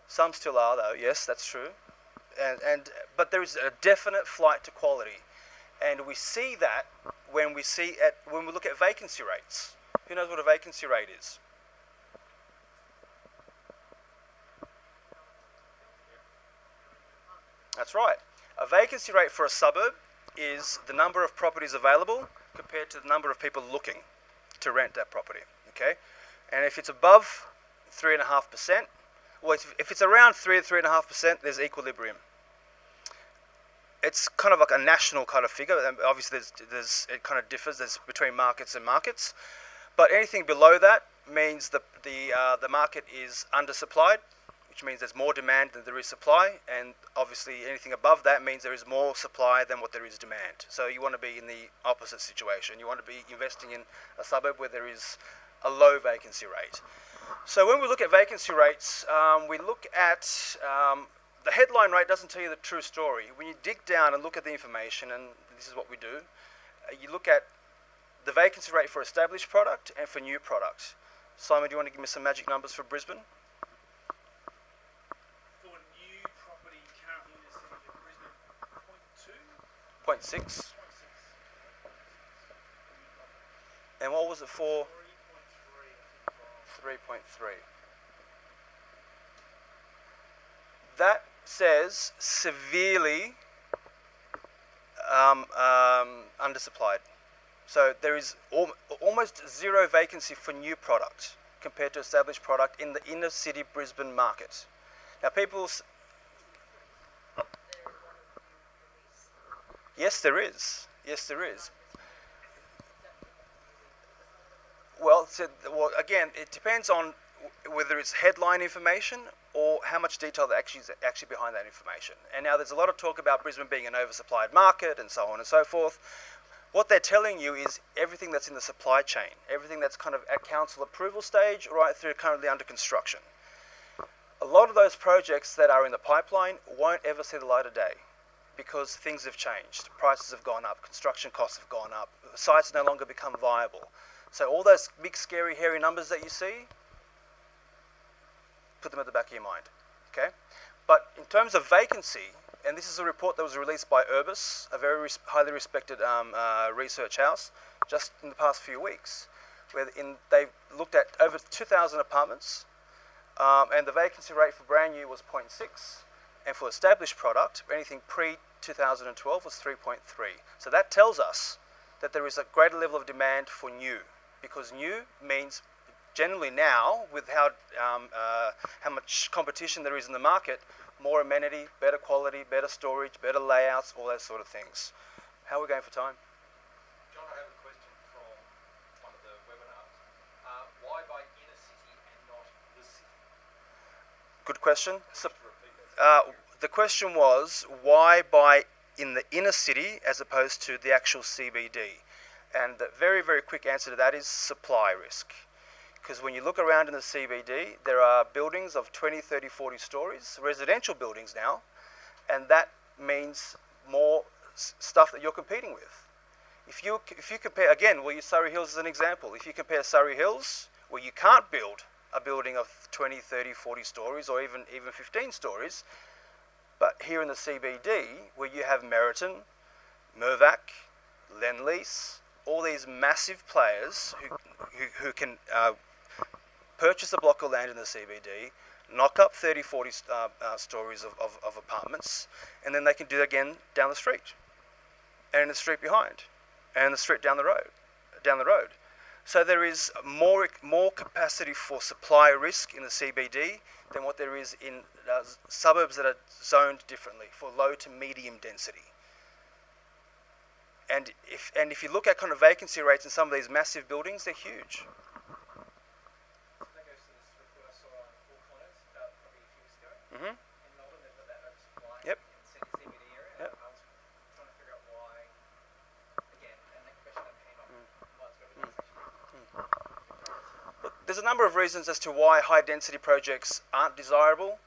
Some still are though, yes, that's true. But there is a definite flight to quality, and we see that when we look at vacancy rates. Who knows what a vacancy rate is? That's right. A vacancy rate for a suburb is the number of properties available compared to the number of people looking to rent that property. Okay, and if it's above 3.5%, Well, if it's around 3 to 3.5%, there's equilibrium. It's kind of like a national kind of figure. And obviously, it kind of differs. There's between markets and markets, but anything below that means the market is undersupplied, which means there's more demand than there is supply, and obviously anything above that means there is more supply than what there is demand. So you want to be in the opposite situation. You want to be investing in a suburb where there is a low vacancy rate. So when we look at vacancy rates, we look at the headline rate doesn't tell you the true story. When you dig down and look at the information, and this is what we do, you look at the vacancy rate for established product and for new product. Simon, do you want to give me some magic numbers for Brisbane? For new property currently in the city of Brisbane, 0.6. And what was it for? 3.3. That says severely undersupplied. So there is almost zero vacancy for new product compared to established product in the inner city Brisbane market. Now yes, there is. Yes, there is. Well, again, it depends on whether it's headline information or how much detail there is actually behind that information. And now there's a lot of talk about Brisbane being an oversupplied market and so on and so forth. What they're telling you is everything that's in the supply chain, everything that's kind of at council approval stage right through currently under construction. A lot of those projects that are in the pipeline won't ever see the light of day because things have changed. Prices have gone up, construction costs have gone up, sites no longer become viable. So all those big, scary, hairy numbers that you see, put them at the back of your mind, okay? But in terms of vacancy, and this is a report that was released by Urbis, a very highly respected research house, just in the past few weeks, where they looked at over 2,000 apartments, and the vacancy rate for brand new was 0.6, and for established product, anything pre-2012 was 3.3. So that tells us that there is a greater level of demand for new, because new means generally now, with how much competition there is in the market, more amenity, better quality, better storage, better layouts, all those sort of things. How are we going for time? John, I have a question from one of the webinars. Why by inner city and not the city? Good question. So, the question was, why buy in the inner city as opposed to the actual CBD? And the very, very quick answer to that is supply risk. Because when you look around in the CBD, there are buildings of 20, 30, 40 stories, residential buildings now, and that means more stuff that you're competing with. If you compare, again, we'll use Surrey Hills as an example. If you compare Surrey Hills, where you can't build a building of 20, 30, 40 stories, or even 15 stories, but here in the CBD, where you have Meriton, Mirvac, Lendlease, all these massive players who can purchase a block of land in the CBD, knock up 30, 40 stories of apartments, and then they can do it again down the street, and in the street behind, and the street down the road. So there is more capacity for supply risk in the CBD than what there is in suburbs that are zoned differently for low to medium density. And if you look at kind of vacancy rates in some of these massive buildings, they're huge. that goes to this report I saw on Four Corners about probably a few weeks ago. Mm-hmm. In Melbourne, they've got that oversupply Yep. in the CBD area. Yep. I was trying to figure out why, again, and that question that came up, why it's got to be Look, there's a number of reasons as to why high density projects aren't desirable.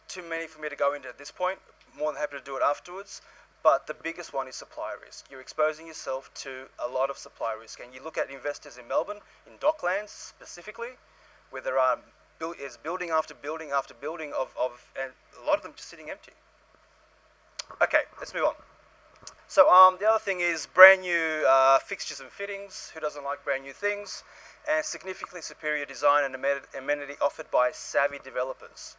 Too many for me to go into at this point. More than happy to do it afterwards. But the biggest one is supply risk. You're exposing yourself to a lot of supply risk. And you look at investors in Melbourne, in Docklands specifically, where there are building after building after building and a lot of them just sitting empty. Okay, let's move on. So the other thing is brand new fixtures and fittings. Who doesn't like brand new things? And significantly superior design and amenity offered by savvy developers.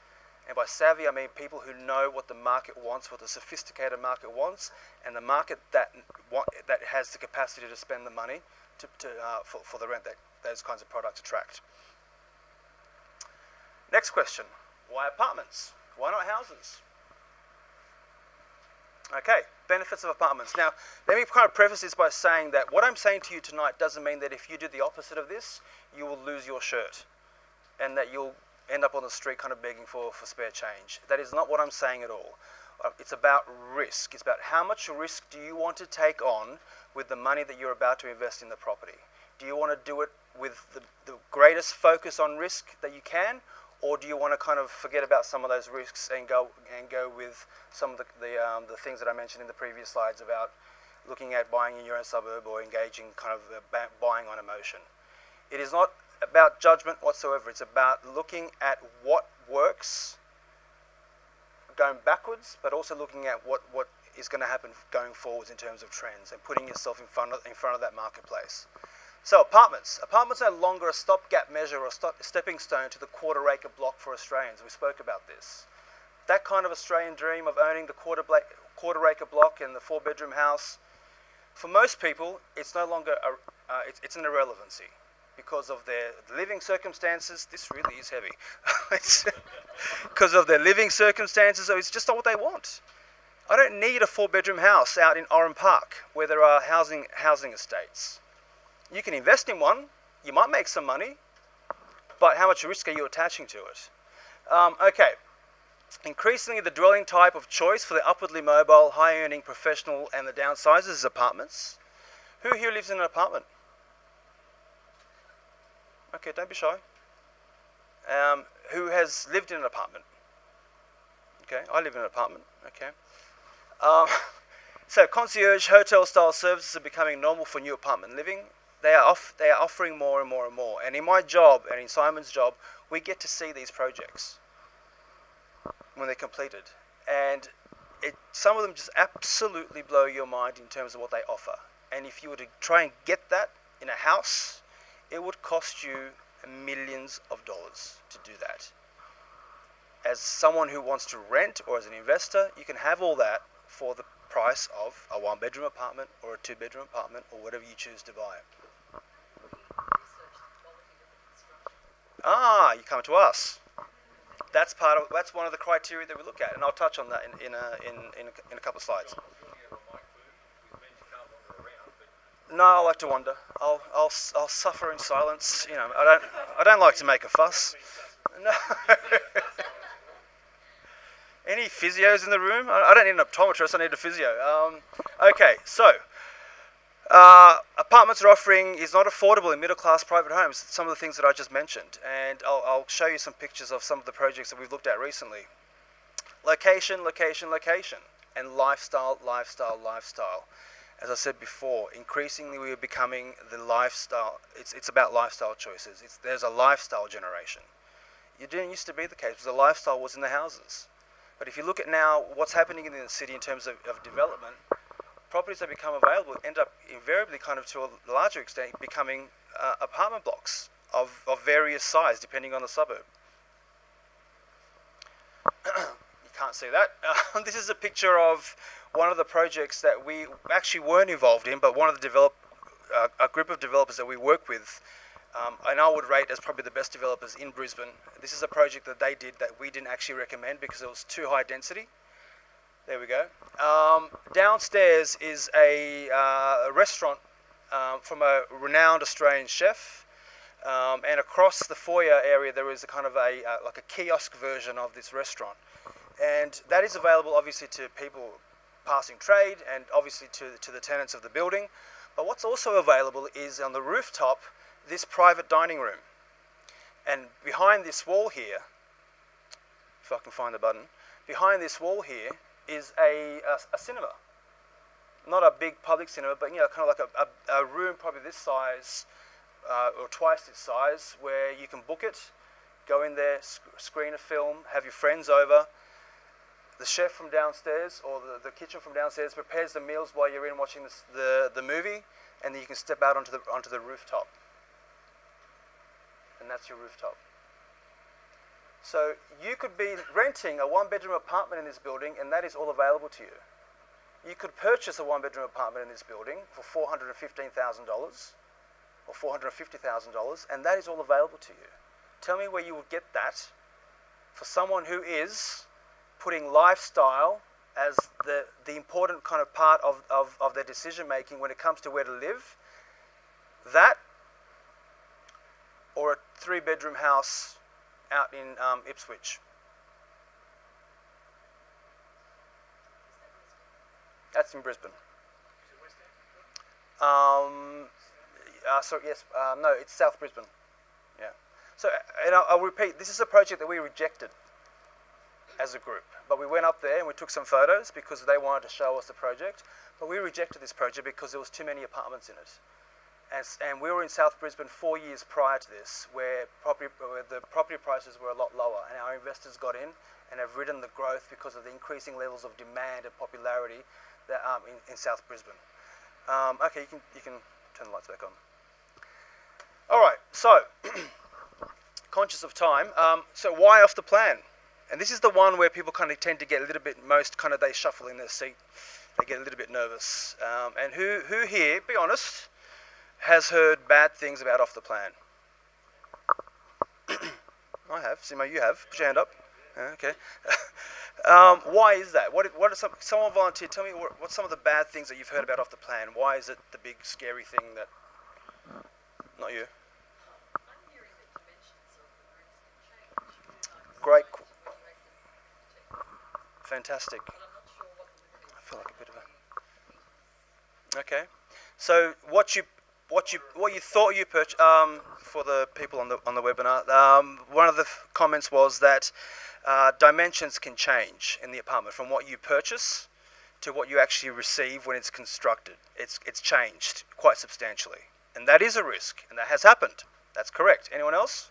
And by savvy, I mean people who know what the market wants, what the sophisticated market wants, and the market that has the capacity to spend the money for the rent that those kinds of products attract. Next question. Why apartments? Why not houses? Okay, benefits of apartments. Now, let me kind of preface this by saying that what I'm saying to you tonight doesn't mean that if you do the opposite of this, you will lose your shirt and that you'll end up on the street kind of begging for spare change. That is not what I'm saying at all. It's about risk. It's about how much risk do you want to take on with the money that you're about to invest in the property. Do you want to do it with the greatest focus on risk that you can, or do you want to kind of forget about some of those risks and go with some of the things that I mentioned in the previous slides about looking at buying in your own suburb or engaging kind of buying on emotion? It is not about judgment whatsoever. It's about looking at what works, going backwards, but also looking at what is going to happen going forwards in terms of trends and putting yourself in front of that marketplace. So apartments. Apartments are no longer a stopgap measure or a stepping stone to the quarter-acre block for Australians. We spoke about this. That kind of Australian dream of owning the quarter-acre block and the four-bedroom house, for most people, it's no longer it's an irrelevancy because of their living circumstances. This really is heavy. Because of their living circumstances, so it's just not what they want. I don't need a four-bedroom house out in Oran Park where there are housing estates. You can invest in one, you might make some money, but how much risk are you attaching to it? Okay, increasingly the dwelling type of choice for the upwardly mobile, high-earning professional and the downsizers is apartments. Who here lives in an apartment? Okay, don't be shy. Who has lived in an apartment? Okay, I live in an apartment, okay. So concierge hotel-style services are becoming normal for new apartment living. They are offering more and more and more. And in my job and in Simon's job, we get to see these projects when they're completed. And some of them just absolutely blow your mind in terms of what they offer. And if you were to try and get that in a house, it would cost you millions of dollars to do that. As someone who wants to rent or as an investor, you can have all that for the price of a one-bedroom apartment or a two-bedroom apartment or whatever you choose to buy. You come to us. That's one of the criteria that we look at, and I'll touch on that in a couple of slides. No, I like to wander. I'll suffer in silence. You know, I don't like to make a fuss. No. Any physios in the room? I don't need an optometrist. I need a physio. Okay, so apartments are offering is not affordable in middle-class private homes. Some of the things that I just mentioned, and I'll show you some pictures of some of the projects that we've looked at recently. Location, location, location, and lifestyle, lifestyle, lifestyle. As I said before, increasingly we are becoming the lifestyle. It's about lifestyle choices. There's a lifestyle generation. It didn't used to be the case because the lifestyle was in the houses. But if you look at now what's happening in the city in terms of development, properties that become available end up invariably kind of to a larger extent becoming apartment blocks of various size depending on the suburb. You can't see that. This is a picture of one of the projects that we actually weren't involved in, but one of the a group of developers that we work with, and I would rate as probably the best developers in Brisbane. This is a project that they did that we didn't actually recommend because it was too high density. There we go. Downstairs is a restaurant from a renowned Australian chef, and across the foyer area there is a kind of like a kiosk version of this restaurant, and that is available obviously to people passing trade and obviously to the tenants of the building. But what's also available is on the rooftop this private dining room, and behind this wall here, if I can find the button, behind this wall here is a cinema. Not a big public cinema, but you know, kind of like a room probably this size or twice this size, where you can book it, go in there, screen a film, have your friends over. The chef from downstairs or the kitchen from downstairs prepares the meals while you're in watching the movie, and then you can step out onto the rooftop. And that's your rooftop. So you could be renting a one-bedroom apartment in this building, and that is all available to you. You could purchase a one-bedroom apartment in this building for $415,000 or $450,000, and that is all available to you. Tell me where you would get that for someone who is putting lifestyle as the important kind of part of their decision making when it comes to where to live, that or a 3-bedroom house out in Ipswich. That's in Brisbane. No, it's South Brisbane. Yeah. So, and I'll repeat, this is a project that we rejected as a group. But we went up there and we took some photos because they wanted to show us the project. But we rejected this project because there was too many apartments in it. And we were in South Brisbane 4 years prior to this, where the property prices were a lot lower, and our investors got in and have ridden the growth because of the increasing levels of demand and popularity that in South Brisbane. Okay, you can turn the lights back on. All right, so conscious of time. So why off the plan? And this is the one where people kind of tend to get a little bit they shuffle in their seat. They get a little bit nervous. And who here, be honest, has heard bad things about off the plan? I have. Simo, you have. Put your hand up. Okay. Why is that? What are someone volunteer? Tell me what's some of the bad things that you've heard about off the plan? Why is it the big scary thing that? Not you. Great. Fantastic. I feel like a bit of a. Okay. So what you thought you purchased for the people on the webinar, one of the comments was that dimensions can change in the apartment from what you purchase to what you actually receive when it's constructed. It's changed quite substantially, and that is a risk, and that has happened. That's correct. Anyone else?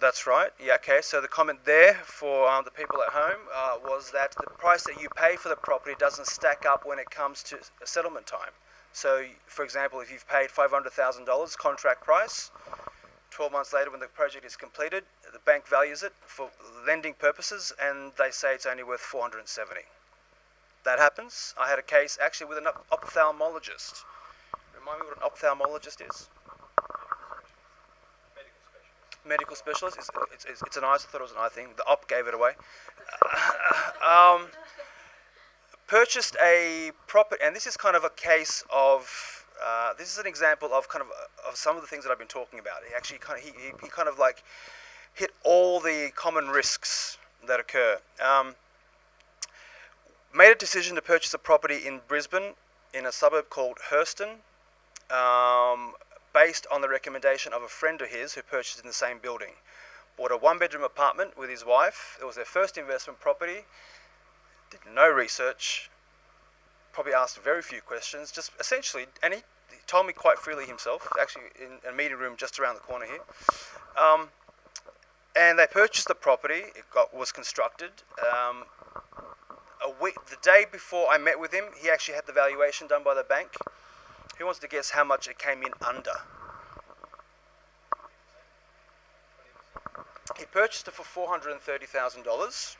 That's right. Yeah. Okay. So the comment there for the people at home was that the price that you pay for the property doesn't stack up when it comes to settlement time. So, for example, if you've paid $500,000 contract price, 12 months later when the project is completed, the bank values it for lending purposes, and they say it's only worth $470,000. That happens. I had a case actually with an ophthalmologist. Remind me what an ophthalmologist is? Medical specialist. It's an eye. I thought it was an eye thing. The op gave it away. Purchased a property, and this is kind of a case of. This is an example of of some of the things that I've been talking about. He actually he kind of like hit all the common risks that occur. Made a decision to purchase a property in Brisbane in a suburb called Hurston. Based on the recommendation of a friend of his who purchased in the same building. Bought a 1-bedroom apartment with his wife. It was their first investment property. Did no research. Probably asked very few questions. Just essentially, and he told me quite freely himself, actually in a meeting room just around the corner here. And they purchased the property. It was constructed. The day before I met with him, he actually had the valuation done by the bank. Who wants to guess how much it came in under? He purchased it for $430,000.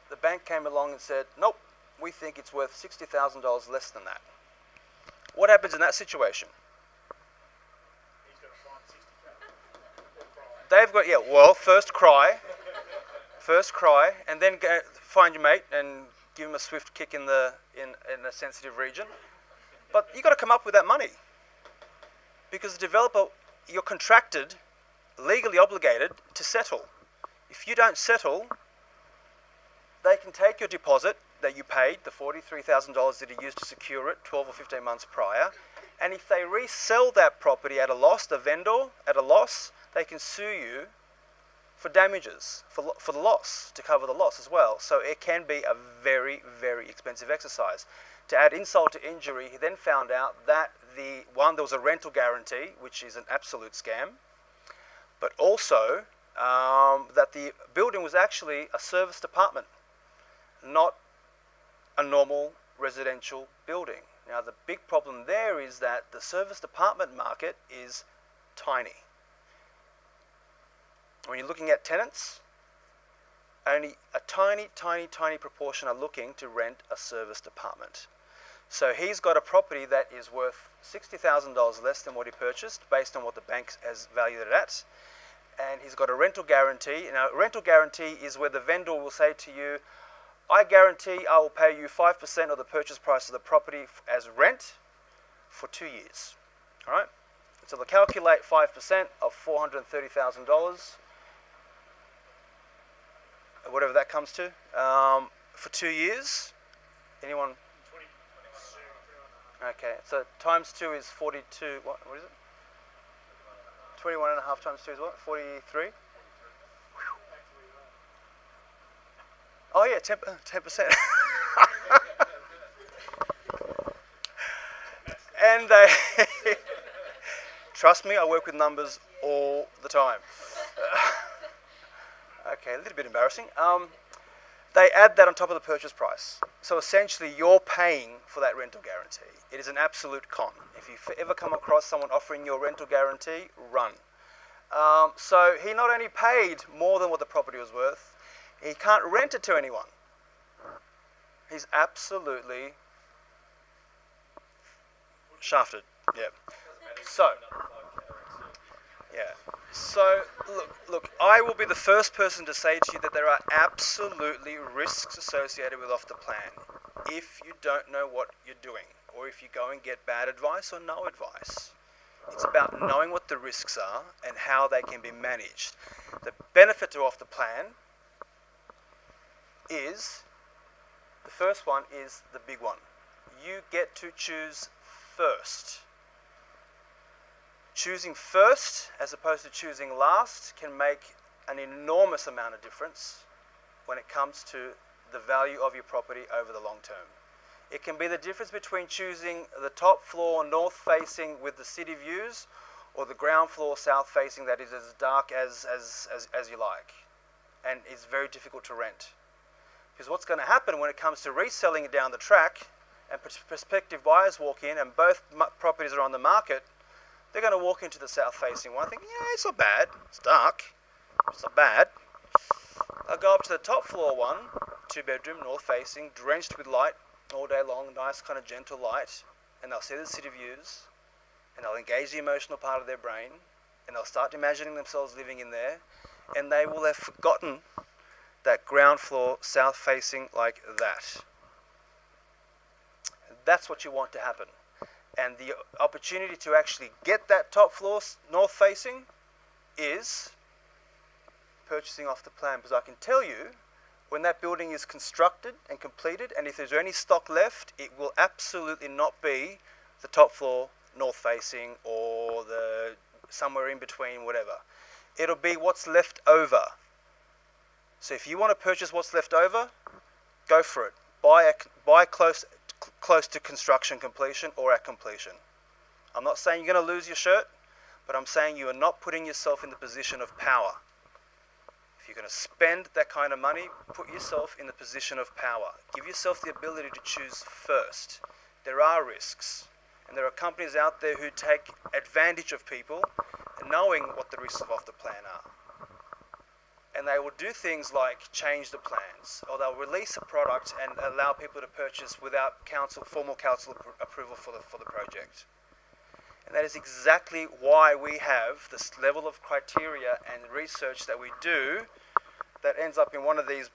The bank came along and said, nope, we think it's worth $60,000 less than that. What happens in that situation? They've got, first cry, and then go find your mate and give him a swift kick in a sensitive region. But you got to come up with that money, because the developer, you're contracted, legally obligated to settle. If you don't settle, they can take your deposit that you paid, the $43,000 that you used to secure it 12 or 15 months prior, and if they resell that property at a loss, the vendor at a loss, they can sue you for damages, for the loss, to cover the loss as well. So it can be a very, very expensive exercise. To add insult to injury, he then found out that there was a rental guarantee, which is an absolute scam, but also that the building was actually a serviced apartment, not a normal residential building. Now the big problem there is that the serviced apartment market is tiny. When you're looking at tenants, only a tiny, tiny, tiny proportion are looking to rent a serviced apartment. So he's got a property that is worth $60,000 less than what he purchased based on what the bank has valued it at. And he's got a rental guarantee. Now, a rental guarantee is where the vendor will say to you, I guarantee I will pay you 5% of the purchase price of the property as rent for 2 years. All right? So they'll calculate 5% of $430,000, whatever that comes to, for 2 years. Anyone? Okay, so times 2 is 42. What is it? 21 and a half times 2 is what? 43? Oh yeah, 10%. And they trust me, I work with numbers all the time. Okay, a little bit embarrassing. They add that on top of the purchase price. So essentially, you're paying for that rental guarantee. It is an absolute con. If you ever come across someone offering you a rental guarantee, run. So he not only paid more than what the property was worth, he can't rent it to anyone. He's absolutely shafted. Yeah. So, yeah. So, look, I will be the first person to say to you that there are absolutely risks associated with off the plan if you don't know what you're doing, or if you go and get bad advice or no advice. It's about knowing what the risks are and how they can be managed. The benefit to off the plan is, the first one is the big one. You get to choose first. Choosing first as opposed to choosing last can make an enormous amount of difference when it comes to the value of your property over the long term. It can be the difference between choosing the top floor north facing with the city views or the ground floor south facing that is as dark as you like, and it's very difficult to rent. Because what's going to happen when it comes to reselling it down the track and prospective buyers walk in and both properties are on the market, they're going to walk into the south-facing one thinking, yeah, it's not bad. It's dark. It's not bad. They'll go up to the top floor one, 2-bedroom, north-facing, drenched with light all day long, nice kind of gentle light, and they'll see the city views, and they'll engage the emotional part of their brain, and they'll start imagining themselves living in there, and they will have forgotten that ground floor south-facing like that. That's what you want to happen. And the opportunity to actually get that top floor north-facing is purchasing off the plan. Because I can tell you, when that building is constructed and completed, and if there's any stock left, it will absolutely not be the top floor north-facing or the somewhere in between, whatever. It'll be what's left over. So if you want to purchase what's left over, go for it. Buy close to construction completion or at completion. I'm not saying you're going to lose your shirt, but I'm saying you are not putting yourself in the position of power. If you're going to spend that kind of money, put yourself in the position of power. Give yourself the ability to choose first. There are risks, and there are companies out there who take advantage of people knowing what the risks of off the plan are. And they will do things like change the plans, or they'll release a product and allow people to purchase without formal council approval for the project. And that is exactly why we have this level of criteria and research that we do that ends up in one of these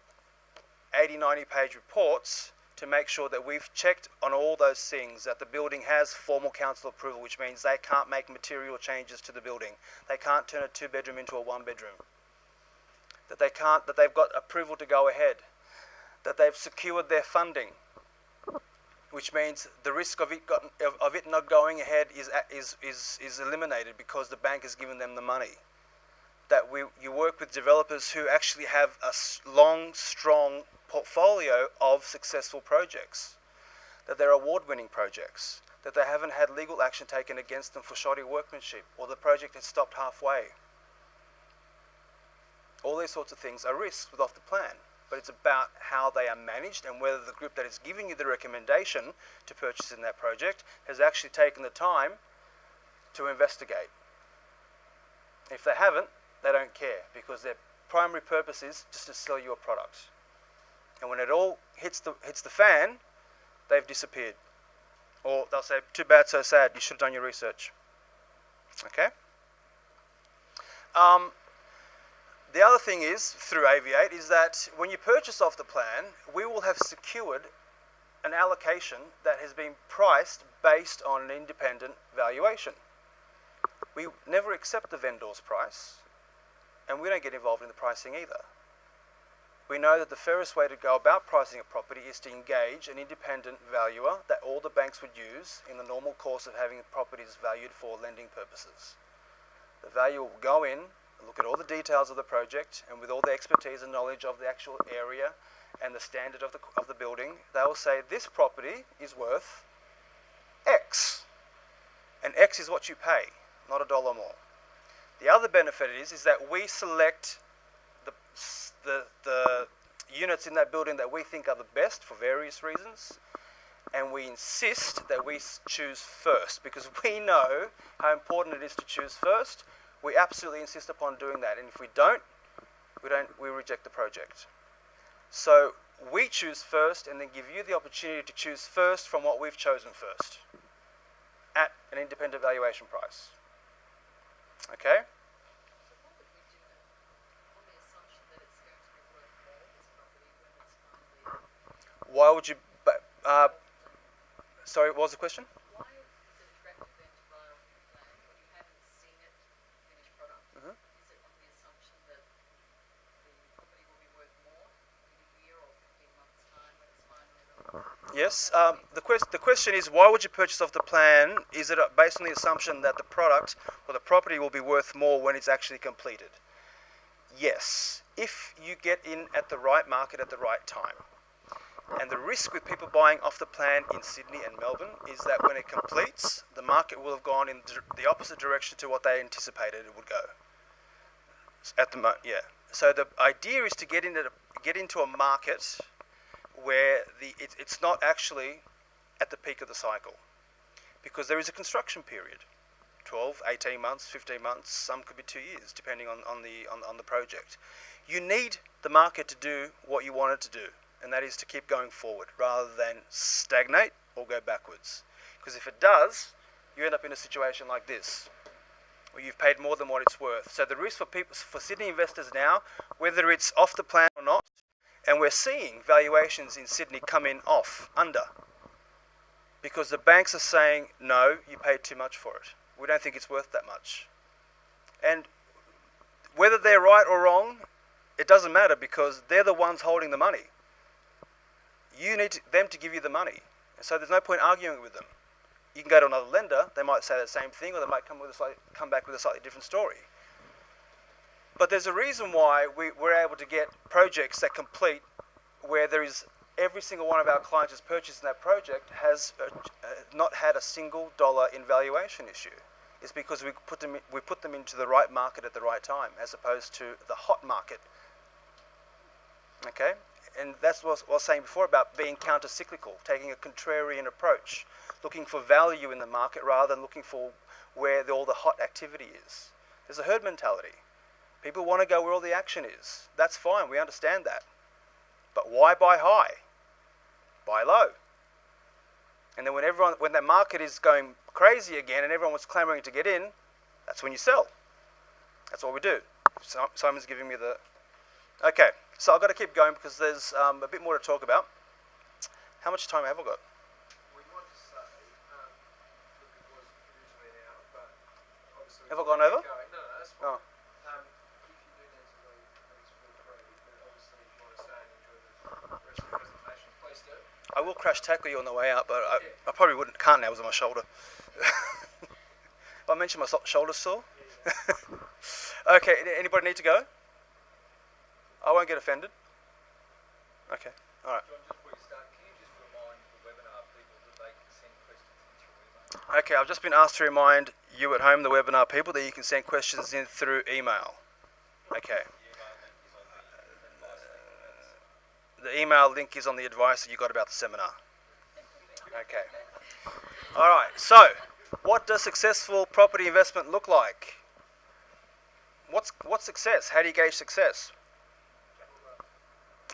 80, 90-page reports to make sure that we've checked on all those things, that the building has formal council approval, which means they can't make material changes to the building. They can't turn a 2-bedroom into a 1-bedroom. That they've got approval to go ahead, that they've secured their funding, which means the risk of it not going ahead is eliminated because the bank has given them the money. That you work with developers who actually have a long, strong portfolio of successful projects, that they're award-winning projects, that they haven't had legal action taken against them for shoddy workmanship, or the project has stopped halfway. All these sorts of things are risks with off the plan, but it's about how they are managed and whether the group that is giving you the recommendation to purchase in that project has actually taken the time to investigate. If they haven't, they don't care, because their primary purpose is just to sell you a product. And when it all hits the fan, they've disappeared. Or they'll say, too bad, so sad, you should have done your research. Okay? The other thing is, through Aviate, is that when you purchase off the plan, we will have secured an allocation that has been priced based on an independent valuation. We never accept the vendor's price, and we don't get involved in the pricing either. We know that the fairest way to go about pricing a property is to engage an independent valuer that all the banks would use in the normal course of having properties valued for lending purposes. The valuer will go in, look at all the details of the project, and with all the expertise and knowledge of the actual area and the standard of the building, they will say this property is worth X. And X is what you pay, not $1 more. The other benefit is that we select the units in that building that we think are the best for various reasons, and we insist that we choose first because we know how important it is to choose first. We absolutely insist upon doing that, and if we don't, we reject the project. So we choose first and then give you the opportunity to choose first from what we've chosen first at an independent valuation price. Okay? Why would you... sorry, what was the question? Why is it attractive then to buy off the plan when you haven't seen it finished product? Mhm. Is it on the assumption that the property will be worth more in a year or 15 months' time when it's finally done? Yes. The question is, why would you purchase off the plan? Is it based on the assumption that the product or the property will be worth more when it's actually completed? Yes. If you get in at the right market at the right time. And the risk with people buying off the plan in Sydney and Melbourne is that when it completes, the market will have gone in the opposite direction to what they anticipated it would go. At the yeah. So the idea is to get into a market where it's not actually at the peak of the cycle, because there is a construction period, 12, 18 months, 15 months, some could be 2 years, depending on the project. You need the market to do what you want it to do, and that is to keep going forward rather than stagnate or go backwards. Because if it does, you end up in a situation like this, where you've paid more than what it's worth. So the risk for Sydney investors now, whether it's off the plan or not, and we're seeing valuations in Sydney come in under, because the banks are saying, no, you paid too much for it. We don't think it's worth that much. And whether they're right or wrong, it doesn't matter, because they're the ones holding the money. You need them to give you the money. And so there's no point arguing with them. You can go to another lender, they might say the same thing, or they might come back with a slightly different story. But there's a reason why we're able to get projects that complete where there is every single one of our clients who's purchased in that project has not had a single dollar in valuation issue. It's because we put them into the right market at the right time, as opposed to the hot market. Okay? And that's what I was saying before about being counter-cyclical, taking a contrarian approach, looking for value in the market rather than looking for where all the hot activity is. There's a herd mentality. People want to go where all the action is. That's fine, we understand that. But why buy high? Buy low. And then when that market is going crazy again and everyone was clamoring to get in, that's when you sell. That's what we do. Simon's giving me the... Okay, so I've got to keep going because there's a bit more to talk about. How much time have I got? We want to say, look, it was originally an hour, but obviously... Have I gone over? No, that's fine. Oh. If you do need to leave, please feel free. But obviously, if you want to stay and enjoy the rest of the presentation, please do. I will crash tackle you on the way out, but I probably can't now, it was on my shoulder. I mentioned my shoulder's sore. Yeah. Okay, anybody need to go? I won't get offended. Okay, alright. John, just before you start, can you just remind the webinar people that they can send questions in through email? Okay, I've just been asked to remind you at home, the webinar people, that you can send questions in through email. Okay. The email link is on the advice that you got about the seminar. Okay. Alright, so what does successful property investment look like? What's success? How do you gauge success?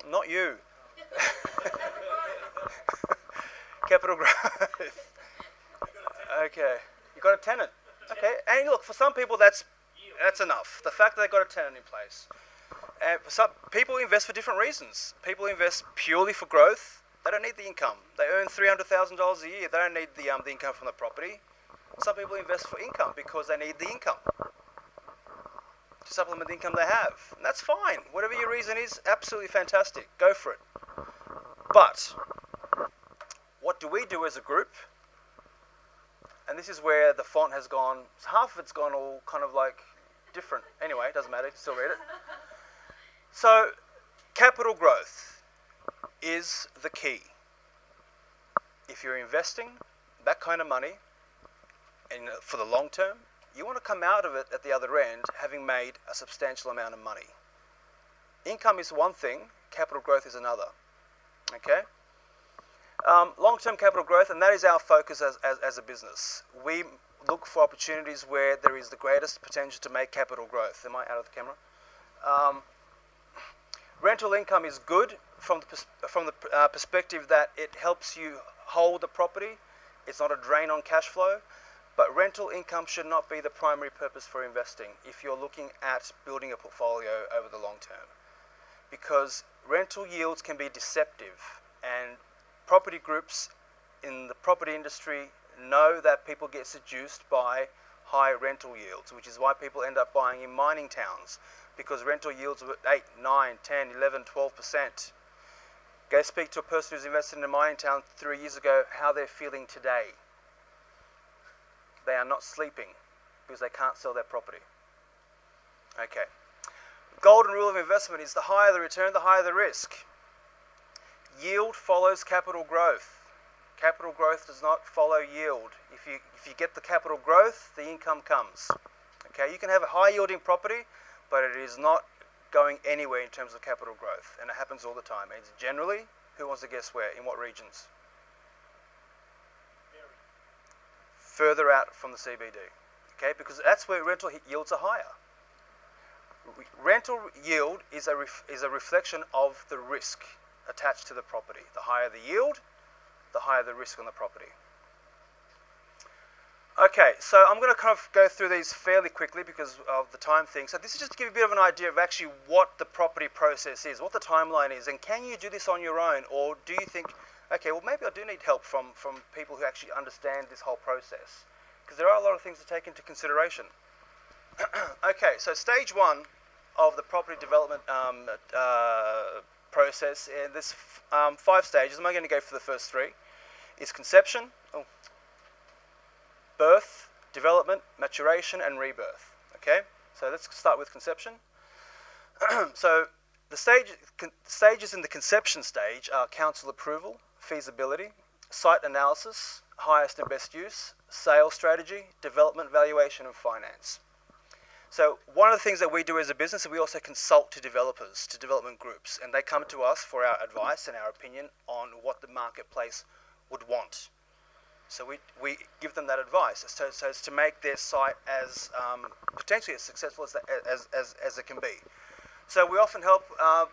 Not you. Capital growth. Okay, you got a tenant. Okay, and look, for some people that's enough. The fact that they got a tenant in place. And for some people invest for different reasons. People invest purely for growth. They don't need the income. They earn $300,000 a year. They don't need the income from the property. Some people invest for income because they need the income to supplement the income they have. And that's fine. Whatever your reason is, absolutely fantastic. Go for it. But what do we do as a group? And this is where the font has gone, half of it's gone all kind of like different. Anyway, it doesn't matter, you can still read it. So, capital growth is the key. If you're investing that kind of money for the long term, you want to come out of it at the other end having made a substantial amount of money. Income is one thing, capital growth is another. Okay? Long-term capital growth, and that is our focus as a business. We look for opportunities where there is the greatest potential to make capital growth. Am I out of the camera? Rental income is good from the perspective that it helps you hold the property. It's not a drain on cash flow. But rental income should not be the primary purpose for investing if you're looking at building a portfolio over the long term. Because rental yields can be deceptive, and property groups in the property industry know that people get seduced by high rental yields, which is why people end up buying in mining towns, because rental yields are 8, 9, 10, 11, 12%. Go speak to a person who's invested in a mining town 3 years ago, how they're feeling today. They are not sleeping because they can't sell their property. Okay. Golden rule of investment is the higher the return, the higher the risk. Yield follows capital growth. Capital growth does not follow yield. If you get the capital growth, the income comes. Okay, you can have a high yielding property, but it is not going anywhere in terms of capital growth, and it happens all the time. It's generally, who wants to guess where, in what regions? Further out from the CBD. Okay, because that's where rental yields are higher. Rental yield is a reflection of the risk attached to the property. The higher the yield, the higher the risk on the property. Okay, so I'm going to kind of go through these fairly quickly because of the time thing. So this is just to give you a bit of an idea of actually what the property process is, what the timeline is, and can you do this on your own, or do you think, okay, well maybe I do need help from people who actually understand this whole process, because there are a lot of things to take into consideration. Okay, so stage one of the property development process, and there's 5 stages. I'm only going to go for the first 3. Is conception, birth, development, maturation, and rebirth. Okay, so let's start with conception. So the stages in the conception stage are council approval, feasibility, site analysis, highest and best use, sales strategy, development valuation, and finance. So one of the things that we do as a business is we also consult to developers, to development groups, and they come to us for our advice and our opinion on what the marketplace would want. So we give them that advice so as to make their site as potentially as successful as it can be. So we often help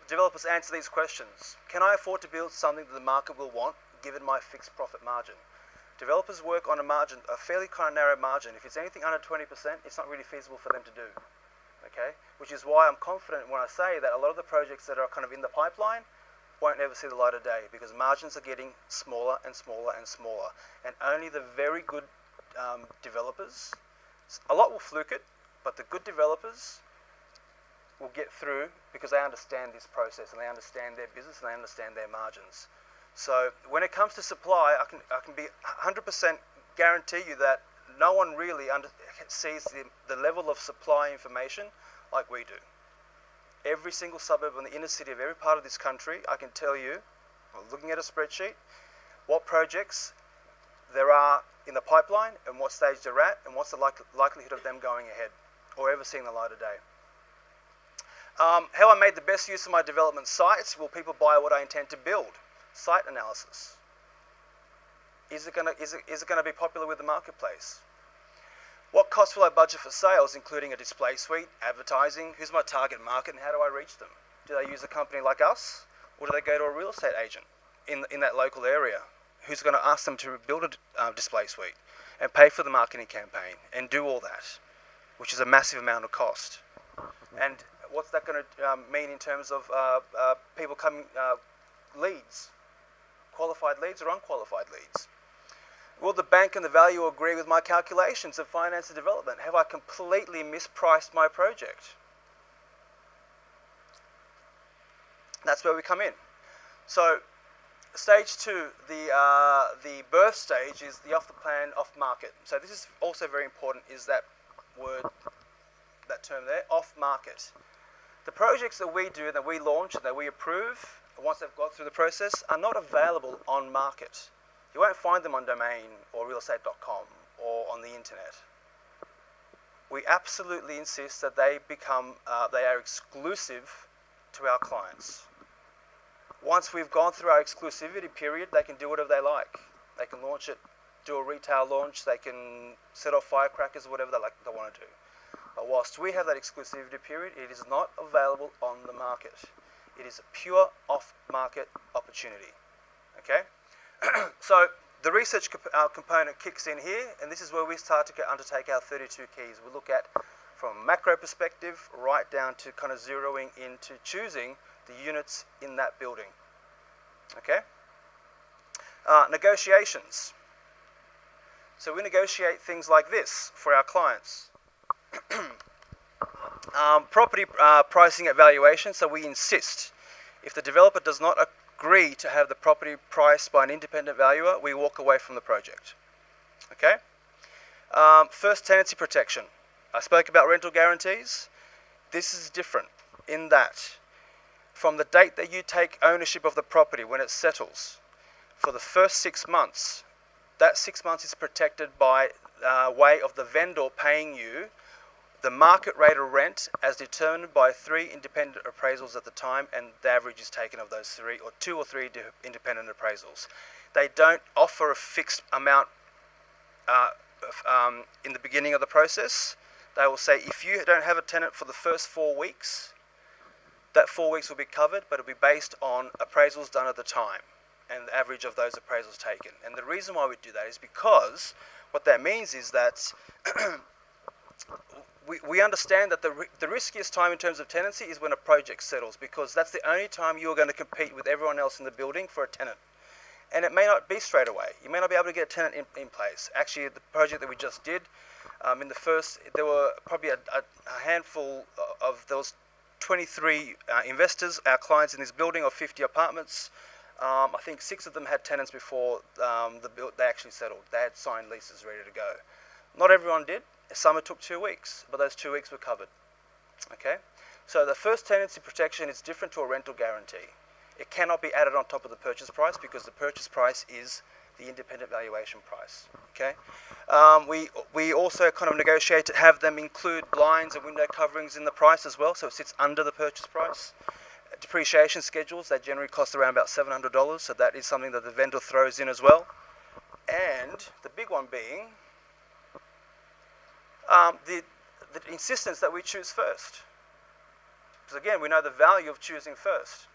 developers answer these questions. Can I afford to build something that the market will want given my fixed profit margin? Developers work on a margin, a fairly kind of narrow margin. If it's anything under 20%, it's not really feasible for them to do. Okay? Which is why I'm confident when I say that a lot of the projects that are kind of in the pipeline won't ever see the light of day, because margins are getting smaller and smaller and smaller. And only the very good developers, a lot will fluke it, but the good developers will get through because they understand this process and they understand their business and they understand their margins. So when it comes to supply, I can be 100% guarantee you that no one really sees the level of supply information like we do. Every single suburb in the inner city of every part of this country, I can tell you, looking at a spreadsheet, what projects there are in the pipeline and what stage they're at and what's the likelihood of them going ahead or ever seeing the light of day. How I made the best use of my development sites. Will people buy what I intend to build? Site analysis. Is it going to be popular with the marketplace? What costs will I budget for sales, including a display suite, advertising? Who's my target market and how do I reach them? Do they use a company like us, or do they go to a real estate agent in that local area who's going to ask them to build a display suite? and pay for the marketing campaign and do all that, which is a massive amount of cost. And what's that going to mean in terms of people coming, leads, qualified leads or unqualified leads? Will the bank and the valuer agree with my calculations of finance and development? Have I completely mispriced my project? That's where we come in. So stage 2, the birth stage, is the off the plan, off market. So this is also very important, is that word, that term there, off market. The projects that we do, that we launch, that we approve, once they've got through the process, are not available on market. You won't find them on Domain or realestate.com or on the internet. We absolutely insist that they are exclusive to our clients. Once we've gone through our exclusivity period, they can do whatever they like. They can launch it, do a retail launch, they can set off firecrackers, whatever they want to do. But whilst we have that exclusivity period, it is not available on the market. It is a pure off-market opportunity. Okay? So the research component kicks in here, and this is where we start to undertake our 32 keys. We look at, from a macro perspective, right down to kind of zeroing into choosing the units in that building. Okay? Negotiations. So we negotiate things like this for our clients. Property pricing at valuation. So we insist, if the developer does not agree to have the property priced by an independent valuer, we walk away from the project. Okay? First tenancy protection. I spoke about rental guarantees. This is different in that from the date that you take ownership of the property, when it settles, for the first 6 months, that 6 months is protected by way of the vendor paying you the market rate of rent as determined by 3 independent appraisals at the time, and the average is taken of those 3, or 2 or 3 independent appraisals. They don't offer a fixed amount in the beginning of the process. They will say, if you don't have a tenant for the first 4 weeks, that 4 weeks will be covered, but it'll be based on appraisals done at the time and the average of those appraisals taken. And the reason why we do that is because what that means is that we understand that the riskiest time in terms of tenancy is when a project settles, because that's the only time you're going to compete with everyone else in the building for a tenant. And it may not be straight away. You may not be able to get a tenant in place. Actually, the project that we just did, in the first, there were probably a handful of, there was 23 investors, our clients in this building of 50 apartments. I think 6 of them had tenants before they actually settled. They had signed leases ready to go. Not everyone did. Some it took 2 weeks, but those 2 weeks were covered. Okay? So the first tenancy protection is different to a rental guarantee. It cannot be added on top of the purchase price because the purchase price is the independent valuation price. Okay? We also kind of negotiate to have them include blinds and window coverings in the price as well, so it sits under the purchase price. Depreciation schedules, they generally cost around about $700, so that is something that the vendor throws in as well. And the big one being the insistence that we choose first. Because again, we know the value of choosing first.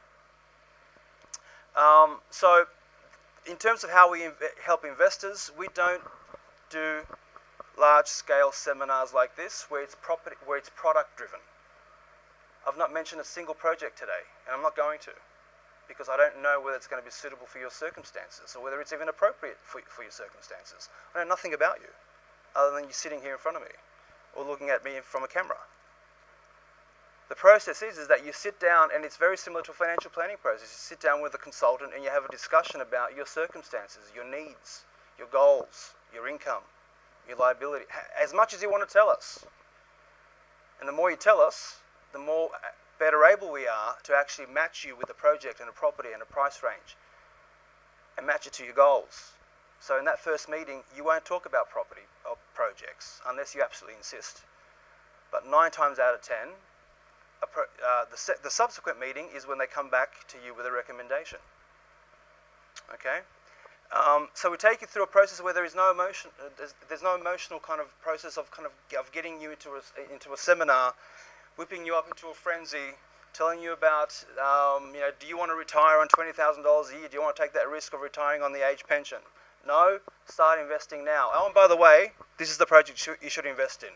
So in terms of how we help investors, we don't do large-scale seminars like this where it's product-driven. I've not mentioned a single project today, and I'm not going to, because I don't know whether it's going to be suitable for your circumstances or whether it's even appropriate for your circumstances. I know nothing about you, other than you sitting here in front of me or looking at me from a camera. The process is that you sit down, and it's very similar to a financial planning process. You sit down with a consultant and you have a discussion about your circumstances, your needs, your goals, your income, your liability, as much as you want to tell us. And the more you tell us, the more better able we are to actually match you with a project and a property and a price range and match it to your goals. So in that first meeting, you won't talk about property or projects unless you absolutely insist. But 9 times out of 10, the subsequent meeting is when they come back to you with a recommendation. Okay? So we take you through a process where there is no emotion. There's no emotional kind of process of getting you into a seminar, whipping you up into a frenzy, telling you about do you want to retire on $20,000 a year? Do you want to take that risk of retiring on the age pension? No, start investing now. Oh, and by the way, this is the project you should invest in.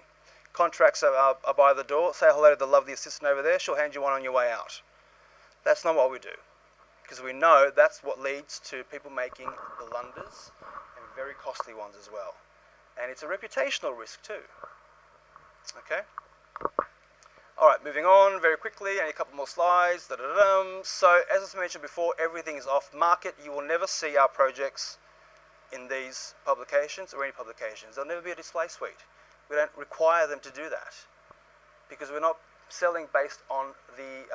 Contracts are by the door. Say hello to the lovely assistant over there. She'll hand you one on your way out. That's not what we do, because we know that's what leads to people making blunders, and very costly ones as well. And it's a reputational risk too. Okay? All right, moving on very quickly, and a couple more slides. So, as I mentioned before, everything is off market. You will never see our projects in these publications or any publications. There'll never be a display suite. We don't require them to do that, because we're not selling based on the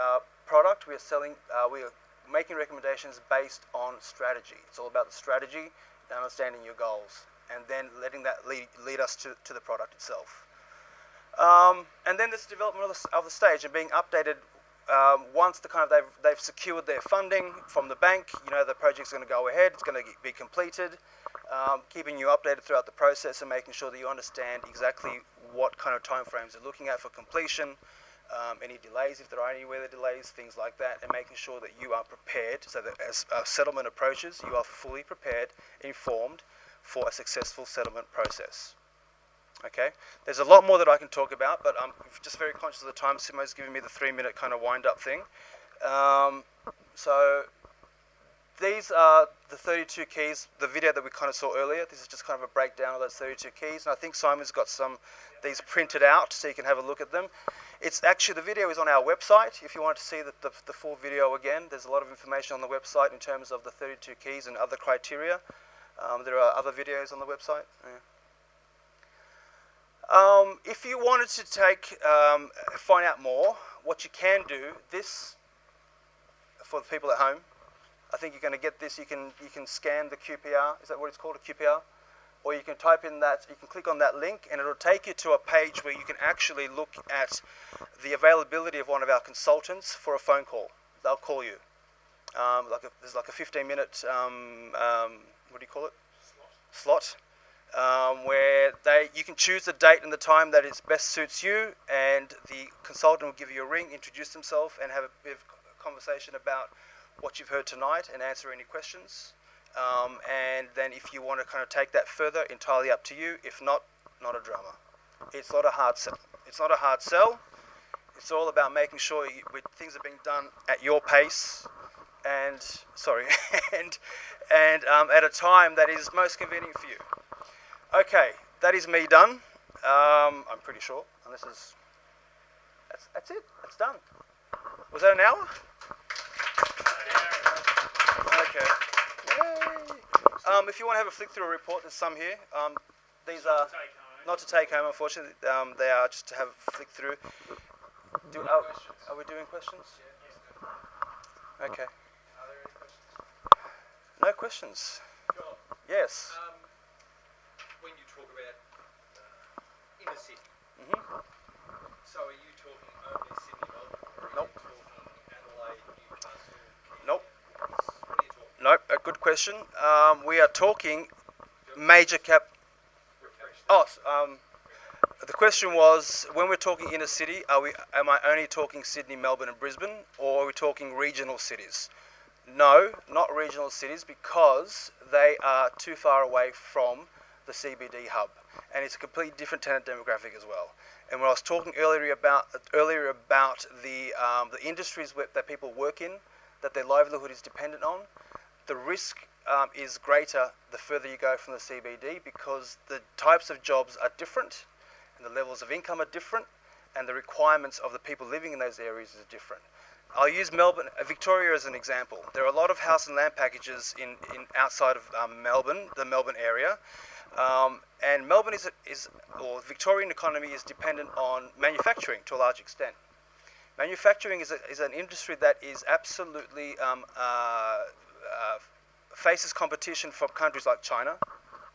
product. We are making recommendations based on strategy. It's all about the strategy and understanding your goals, and then letting that lead us to the product itself. And then there's the development of the stage and being updated once they've secured their funding from the bank. You know the project's going to go ahead. It's going to be completed. Keeping you updated throughout the process and making sure that you understand exactly what kind of timeframes they're looking at for completion, any delays if there are anywhere delays, things like that, and making sure that you are prepared so that as settlement approaches, you are fully prepared, informed for a successful settlement process. Okay, there's a lot more that I can talk about, but I'm just very conscious of the time. Simo's giving me the 3-minute kind of wind-up thing. So these are the 32 keys, the video that we kind of saw earlier. This is just kind of a breakdown of those 32 keys. And I think Simon's got these printed out so you can have a look at them. It's actually, the video is on our website. If you want to see the full video again, there's a lot of information on the website in terms of the 32 keys and other criteria. There are other videos on the website. Yeah. If you wanted to find out more, what you can do, this, for the people at home, I think you're going to get this. You can scan the QPR. Is that what it's called, a QPR? Or you can type in that. You can click on that link, and it'll take you to a page where you can actually look at the availability of one of our consultants for a phone call. They'll call you. There's like a 15-minute what do you call it? Slot. Where you can choose the date and the time that is best suits you, and the consultant will give you a ring, introduce themselves, and have a bit of conversation about what you've heard tonight and answer any questions. And then if you want to kind of take that further, entirely up to you. If not, not a drama. It's not a hard sell. It's not a hard sell. It's all about making sure things are being done at your pace, and at a time that is most convenient for you. Okay, that is me done. I'm pretty sure. That's it. That's done. Was that an hour? Okay. Yay. If you want to have a flick through a report, there's some here. These are not to take home, unfortunately. They are just to have a flick through. Are we doing questions? Okay. Are there any questions? No questions. John, Yes. when you talk about inner city, so are you talking only Sydney, Melbourne, or are Nope. you talking Adelaide, Newcastle, Cairns? Nope. What are you talking? Nope. A good question. We are talking major cap. Refresh that. The question was, when we're talking inner city, am I only talking Sydney, Melbourne and Brisbane, or are we talking regional cities? No, not regional cities, because they are too far away from the CBD hub, and it's a completely different tenant demographic as well. And when I was talking earlier about the industries that people work in, that their livelihood is dependent on, the risk is greater the further you go from the CBD, because the types of jobs are different, and the levels of income are different, and the requirements of the people living in those areas is different. I'll use Victoria as an example. There are a lot of house and land packages in outside of Melbourne, the Melbourne area, and Melbourne or Victorian economy is dependent on manufacturing to a large extent. Manufacturing is an industry that is absolutely faces competition from countries like China,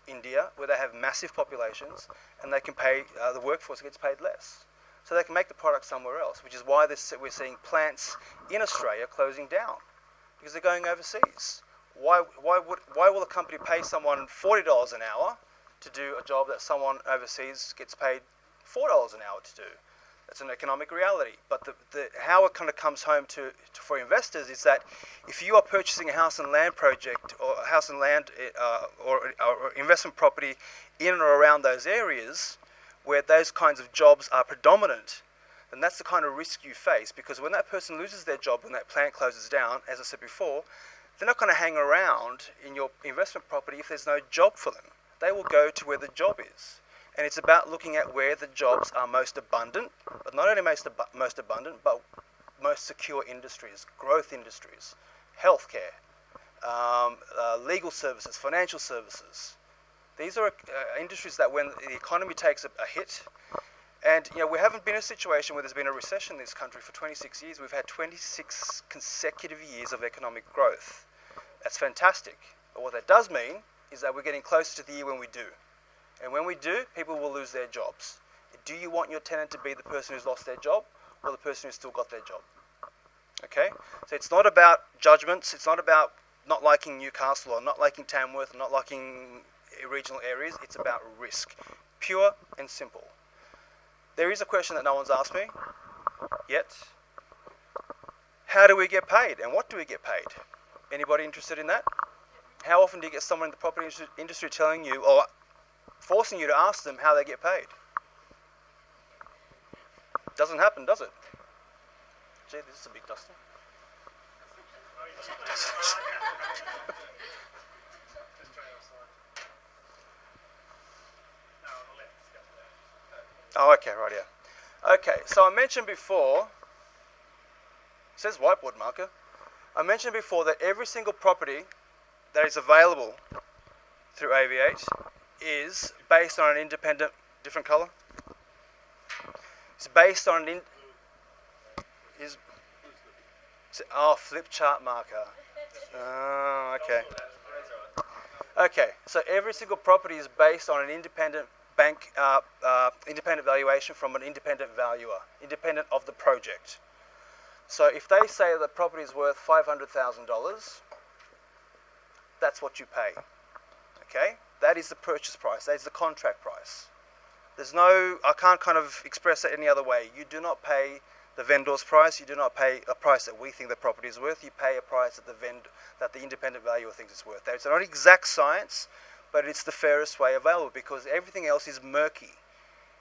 India, where they have massive populations, and they can pay the workforce gets paid less. So they can make the product somewhere else, which is why we're seeing plants in Australia closing down, because they're going overseas. Why will a company pay someone $40 an hour to do a job that someone overseas gets paid $4 an hour to do? It's an economic reality. But how it kind of comes home for investors is that if you are purchasing a house and land project or a house and land or investment property in or around those areas where those kinds of jobs are predominant, then that's the kind of risk you face, because when that person loses their job, when that plant closes down, as I said before, they're not going to hang around in your investment property if there's no job for them. They will go to where the job is. And it's about looking at where the jobs are most abundant, but not only most abundant, but most secure industries, growth industries, healthcare, legal services, financial services. These are industries that when the economy takes a hit, and we haven't been in a situation where there's been a recession in this country for 26 years. We've had 26 consecutive years of economic growth. That's fantastic. But what that does mean is that we're getting closer to the year when we do. And when we do, people will lose their jobs. Do you want your tenant to be the person who's lost their job or the person who's still got their job? Okay? So it's not about judgments. It's not about not liking Newcastle or not liking Tamworth or not liking regional areas. It's about risk. Pure and simple. There is a question that no one's asked me yet. How do we get paid and what do we get paid? Anybody interested in that? How often do you get someone in the property industry telling you or forcing you to ask them how they get paid? Doesn't happen, does it? Gee, this is a big duster. Oh, okay, right here. Okay, so I mentioned before, it says whiteboard marker. I mentioned before that every single property that is available through AV8 is based on an independent, different colour? It's based on flip chart marker. Oh, okay. Okay, so every single property is based on an independent independent valuation from an independent valuer, independent of the project. So if they say the property is worth $500,000, that's what you pay. Okay? That is the purchase price. That is the contract price. I can't kind of express it any other way. You do not pay the vendor's price. You do not pay a price that we think the property is worth. You pay a price that the independent valuer thinks it's worth. It's not exact science, but it's the fairest way available because everything else is murky.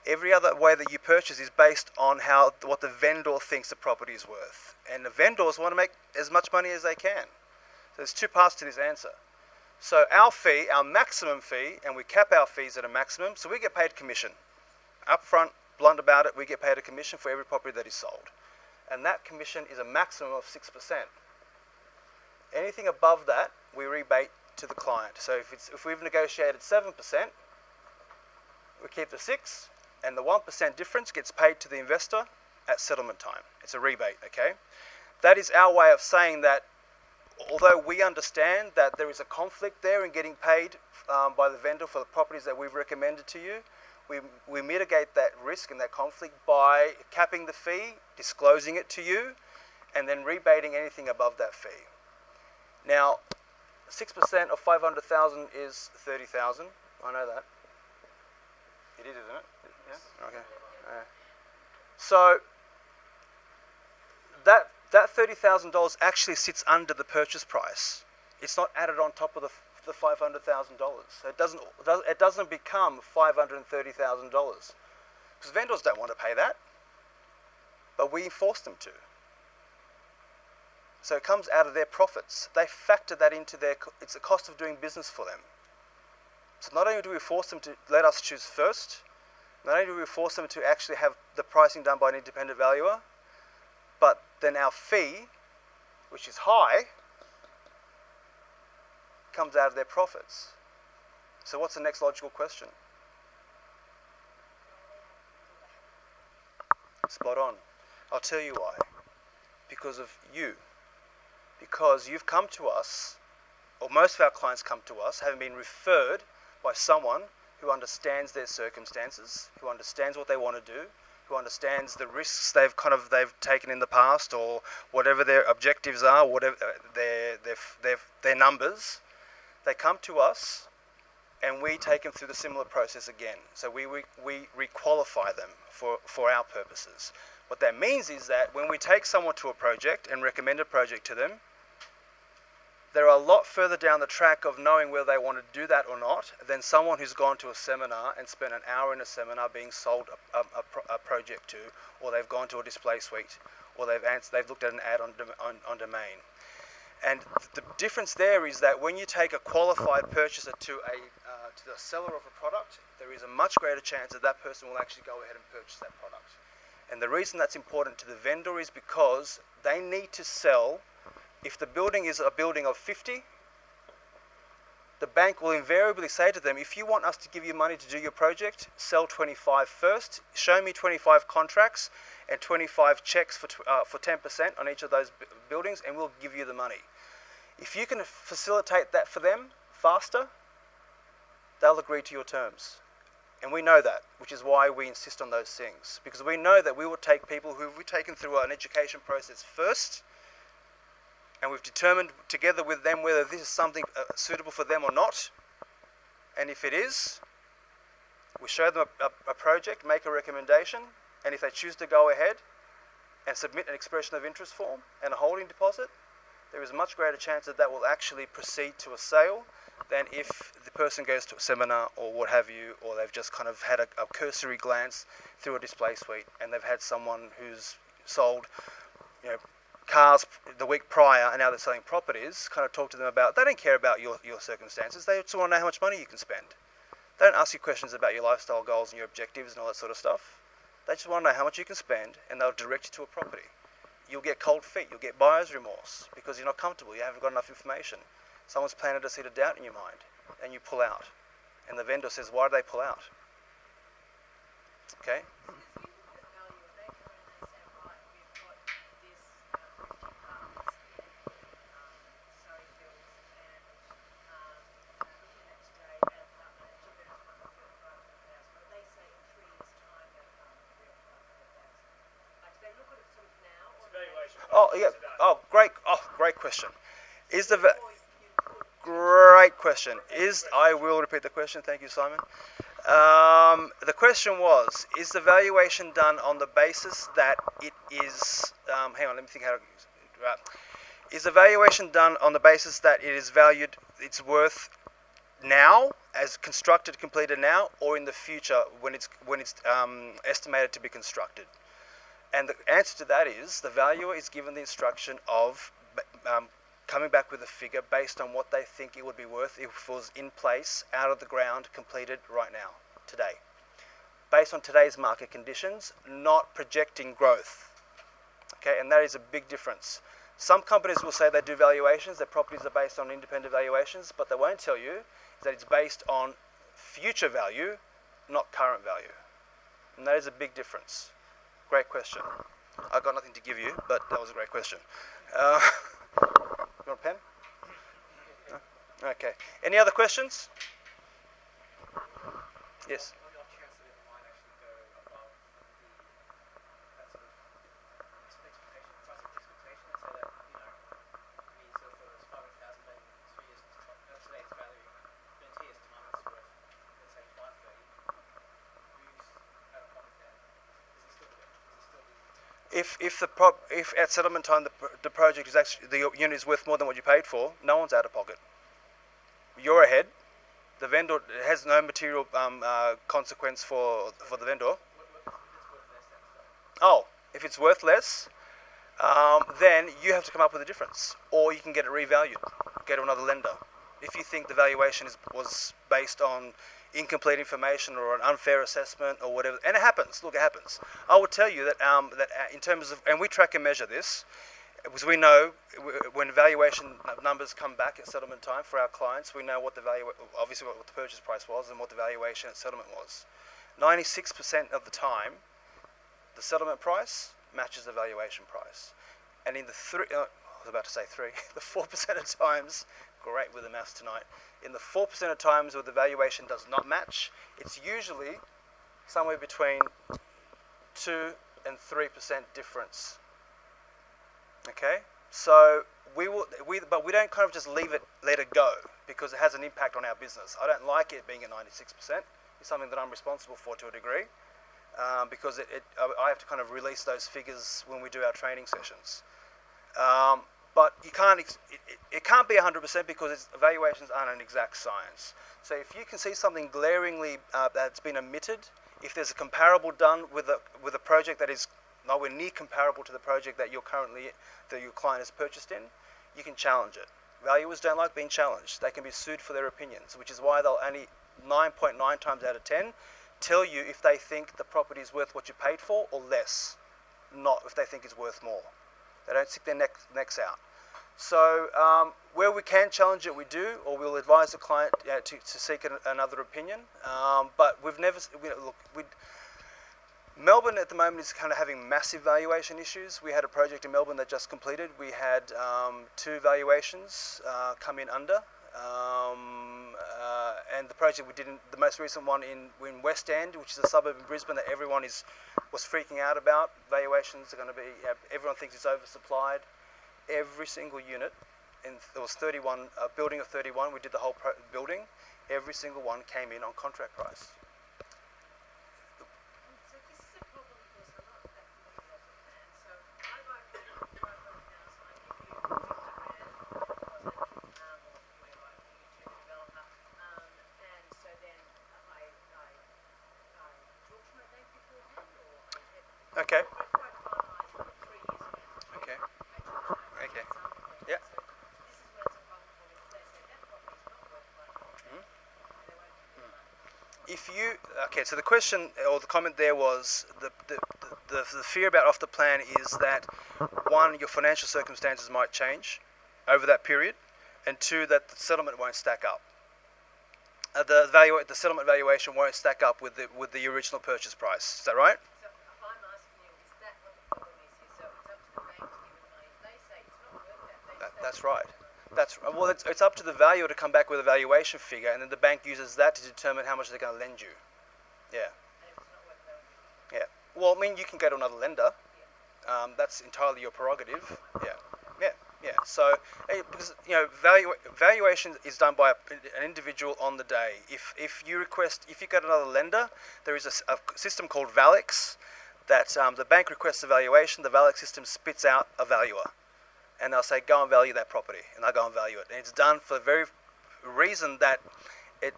Every other way that you purchase is based on what the vendor thinks the property is worth. And the vendors want to make as much money as they can. So there's two parts to this answer. So our fee, our maximum fee, and we cap our fees at a maximum, so we get paid commission. Up front, blunt about it, we get paid a commission for every property that is sold. And that commission is a maximum of 6%. Anything above that, we rebate to the client. So if we've negotiated 7%, we keep the 6%, and the 1% difference gets paid to the investor at settlement time. It's a rebate, okay? That is our way of saying that although we understand that there is a conflict there in getting paid by the vendor for the properties that we've recommended to you, we mitigate that risk and that conflict by capping the fee, disclosing it to you, and then rebating anything above that fee. Now, 6% of 500,000 is 30,000. I know that. It is, isn't it? Yeah. Okay. So that $30,000 actually sits under the purchase price. It's not added on top of the $500,000. So it doesn't become $530,000 because vendors don't want to pay that, but we force them to. So it comes out of their profits. They factor that into it's the cost of doing business for them. So not only do we force them to let us choose first, not only do we force them to actually have the pricing done by an independent valuer, but then our fee, which is high, comes out of their profits. So what's the next logical question? Spot on. I'll tell you why. Because of you. Because you've come to us, or most of our clients come to us, having been referred by someone who understands their circumstances, who understands what they want to do, who understands the risks they've taken in the past, or whatever their objectives are, whatever their numbers. They come to us, and we take them through the similar process again. So we requalify them for our purposes. What that means is that when we take someone to a project and recommend a project to them, they're a lot further down the track of knowing whether they want to do that or not than someone who's gone to a seminar and spent an hour in a seminar being sold a project to, or they've gone to a display suite, or they've looked at an ad on Domain. And the difference there is that when you take a qualified purchaser to the seller of a product, there is a much greater chance that that person will actually go ahead and purchase that product. And the reason that's important to the vendor is because they need to sell. If the building is a building of 50, the bank will invariably say to them, if you want us to give you money to do your project, sell 25 first, show me 25 contracts and 25 checks for 10% on each of those buildings, and we'll give you the money. If you can facilitate that for them faster, they'll agree to your terms. And we know that, which is why we insist on those things. Because we know that we will take people who we've taken through an education process first, and we've determined together with them whether this is something suitable for them or not. And if it is, we show them a project, make a recommendation, and if they choose to go ahead and submit an expression of interest form and a holding deposit, there is a much greater chance that that will actually proceed to a sale than if the person goes to a seminar or what have you, or they've just kind of had a cursory glance through a display suite and they've had someone who's sold, cars the week prior and now they're selling properties, kind of talk to them about, they don't care about your circumstances, they just want to know how much money you can spend. They don't ask you questions about your lifestyle goals and your objectives and all that sort of stuff. They just want to know how much you can spend, and they'll direct you to a property. You'll get cold feet, you'll get buyer's remorse because you're not comfortable, you haven't got enough information. Someone's planted a seed of doubt in your mind, and you pull out. And the vendor says, why do they pull out? Okay? Oh, yeah. Oh, great. Oh, great question. Great question. I will repeat the question. Thank you, Simon. The question was, is the valuation done on the basis that it is... hang on, let me think how to... Right. Is the valuation done on the basis that it is valued, it's worth now, as constructed, completed now, or in the future when it's estimated to be constructed? And the answer to that is the valuer is given the instruction of coming back with a figure based on what they think it would be worth if it was in place, out of the ground, completed right now, today. Based on today's market conditions, not projecting growth. Okay, and that is a big difference. Some companies will say they do valuations, their properties are based on independent valuations, but they won't tell you that it's based on future value, not current value. And that is a big difference. Great question. I've got nothing to give you, but that was a great question. You want a pen? No? Okay. Any other questions? Yes. On the off chance that it might actually go above that sort of expectation, price of expectation, and say that, we sort of thought it was 500,000, but in 2 years, today it's valuing, but in 2 years' time it's worth, let's say, 530. Who's out of pocket then? Is it still If at settlement time the project is actually, the unit is worth more than what you paid for, no one's out of pocket. You're ahead. The vendor has no material consequence for the vendor. Oh, if it's worth less, then you have to come up with a difference, or you can get it revalued, go to another lender. If you think the valuation was based on incomplete information or an unfair assessment or whatever, and it happens. Look, it happens. I will tell you that in terms of, and we track and measure this, because we know when valuation numbers come back at settlement time for our clients, we know what the obviously what the purchase price was and what the valuation at settlement was. 96% of the time, the settlement price matches the valuation price, and in the I was about to say three, the 4% of times. Great with the maths tonight. In the 4% of times where the valuation does not match, it's usually somewhere between 2 and 3% difference. Okay? So but we don't kind of just let it go because it has an impact on our business. I don't like it being at 96%. It's something that I'm responsible for to a degree, because I have to kind of release those figures when we do our training sessions. But you can't. It can't be 100% because evaluations aren't an exact science. So if you can see something glaringly that's been omitted, if there's a comparable done with a project that is nowhere near comparable to the project that your client has purchased in, you can challenge it. Valuers don't like being challenged. They can be sued for their opinions, which is why they'll only 9.9 times out of 10 tell you if they think the property is worth what you paid for or less, not if they think it's worth more. They don't stick their necks out. So where we can challenge it, we do, or we'll advise the client to seek another opinion. But we've never Melbourne at the moment is kind of having massive valuation issues. We had a project in Melbourne that just completed. We had 2 valuations come in under. And the project we did, the most recent one in West End, which is a suburb in Brisbane that everyone was freaking out about. Valuations are going to be, everyone thinks it's oversupplied. Every single unit, and there was 31, a building of 31, we did the whole building. Every single one came in on contract price. So this is a problem because I'm not that familiar with the plan. So I buy a $500,000, I give you 50 grand deposit, or whatever, I give you to the developer, and so then I talk to my bank beforehand, or I get. Okay. I've got finalised for 3 years ago. Okay. Okay. Yeah. Yeah. So this is where it's a problem for me because they say that property is not worth $500,000. And they won't give me the money. So the question or the comment there was the fear about off the plan is that 1, your financial circumstances might change over that period, and 2, that the settlement won't stack up. The settlement valuation won't stack up with the original purchase price. Is that right? So if I'm asking you, is that what the problem is here? So it's up to the bank to give me the money. If they say it's not worth that, That's right. It's up to the valuer to come back with a valuation figure, and then the bank uses that to determine how much they're going to lend you. Yeah. And if it's not worth it, they won't give Yeah. Well, I mean, you can go to another lender. That's entirely your prerogative. Yeah. So, because valuation is done by an individual on the day. If you go to another lender, there is a system called Valix that the bank requests a valuation. The Valix system spits out a valuer, and they'll say, go and value that property, and they'll go and value it. And it's done for the very reason that it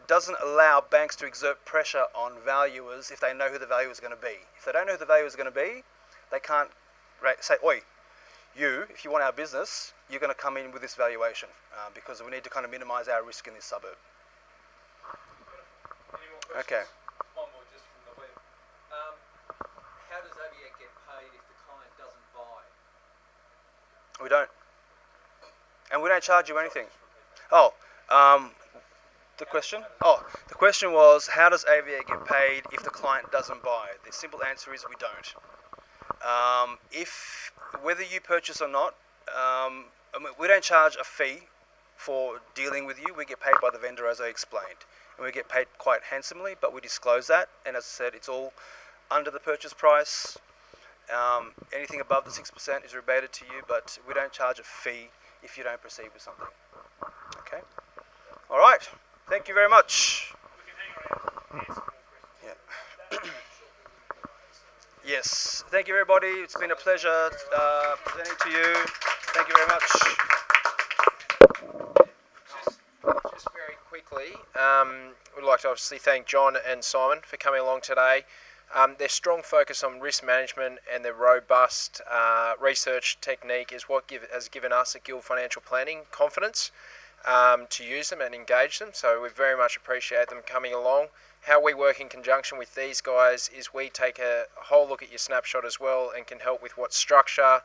doesn't allow banks to exert pressure on valuers if they know who the valuer is going to be. If they don't know who the valuer is going to be, they can't say, oi, if you want our business, you're going to come in with this valuation because we need to kind of minimise our risk in this suburb. Any more questions? Okay. One more just from the web. How does Aviac get paid if the client doesn't buy? We don't. And we don't charge you anything. The question? The question was, how does Aviac get paid if the client doesn't buy? The simple answer is we don't. Whether you purchase or not, we don't charge a fee for dealing with you. We get paid by the vendor, as I explained. And we get paid quite handsomely, but we disclose that. And as I said, it's all under the purchase price. Anything above the 6% is rebated to you, but we don't charge a fee if you don't proceed with something. Okay? All right. Thank you very much. We can hang around and answer more questions. Yeah. Yes. Thank you, everybody. It's been a pleasure presenting to you. Thank you very much. Just very quickly, we'd like to obviously thank John and Simon for coming along today. Their strong focus on risk management and their robust research technique is what has given us at Guild Financial Planning confidence to use them and engage them. So we very much appreciate them coming along. How we work in conjunction with these guys is we take a whole look at your snapshot as well and can help with what structure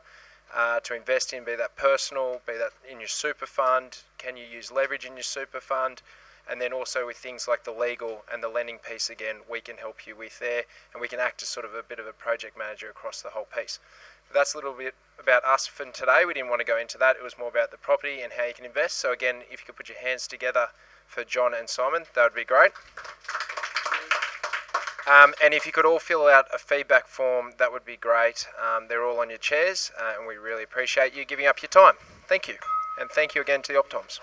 to invest in, be that personal, be that in your super fund, can you use leverage in your super fund, and then also with things like the legal and the lending piece, again, we can help you with there, and we can act as sort of a bit of a project manager across the whole piece. But that's a little bit about us for today. We didn't want to go into that. It was more about the property and how you can invest. So again, if you could put your hands together for John and Simon, that would be great. And if you could all fill out a feedback form, that would be great. They're all on your chairs, and we really appreciate you giving up your time. Thank you. And thank you again to the Optoms.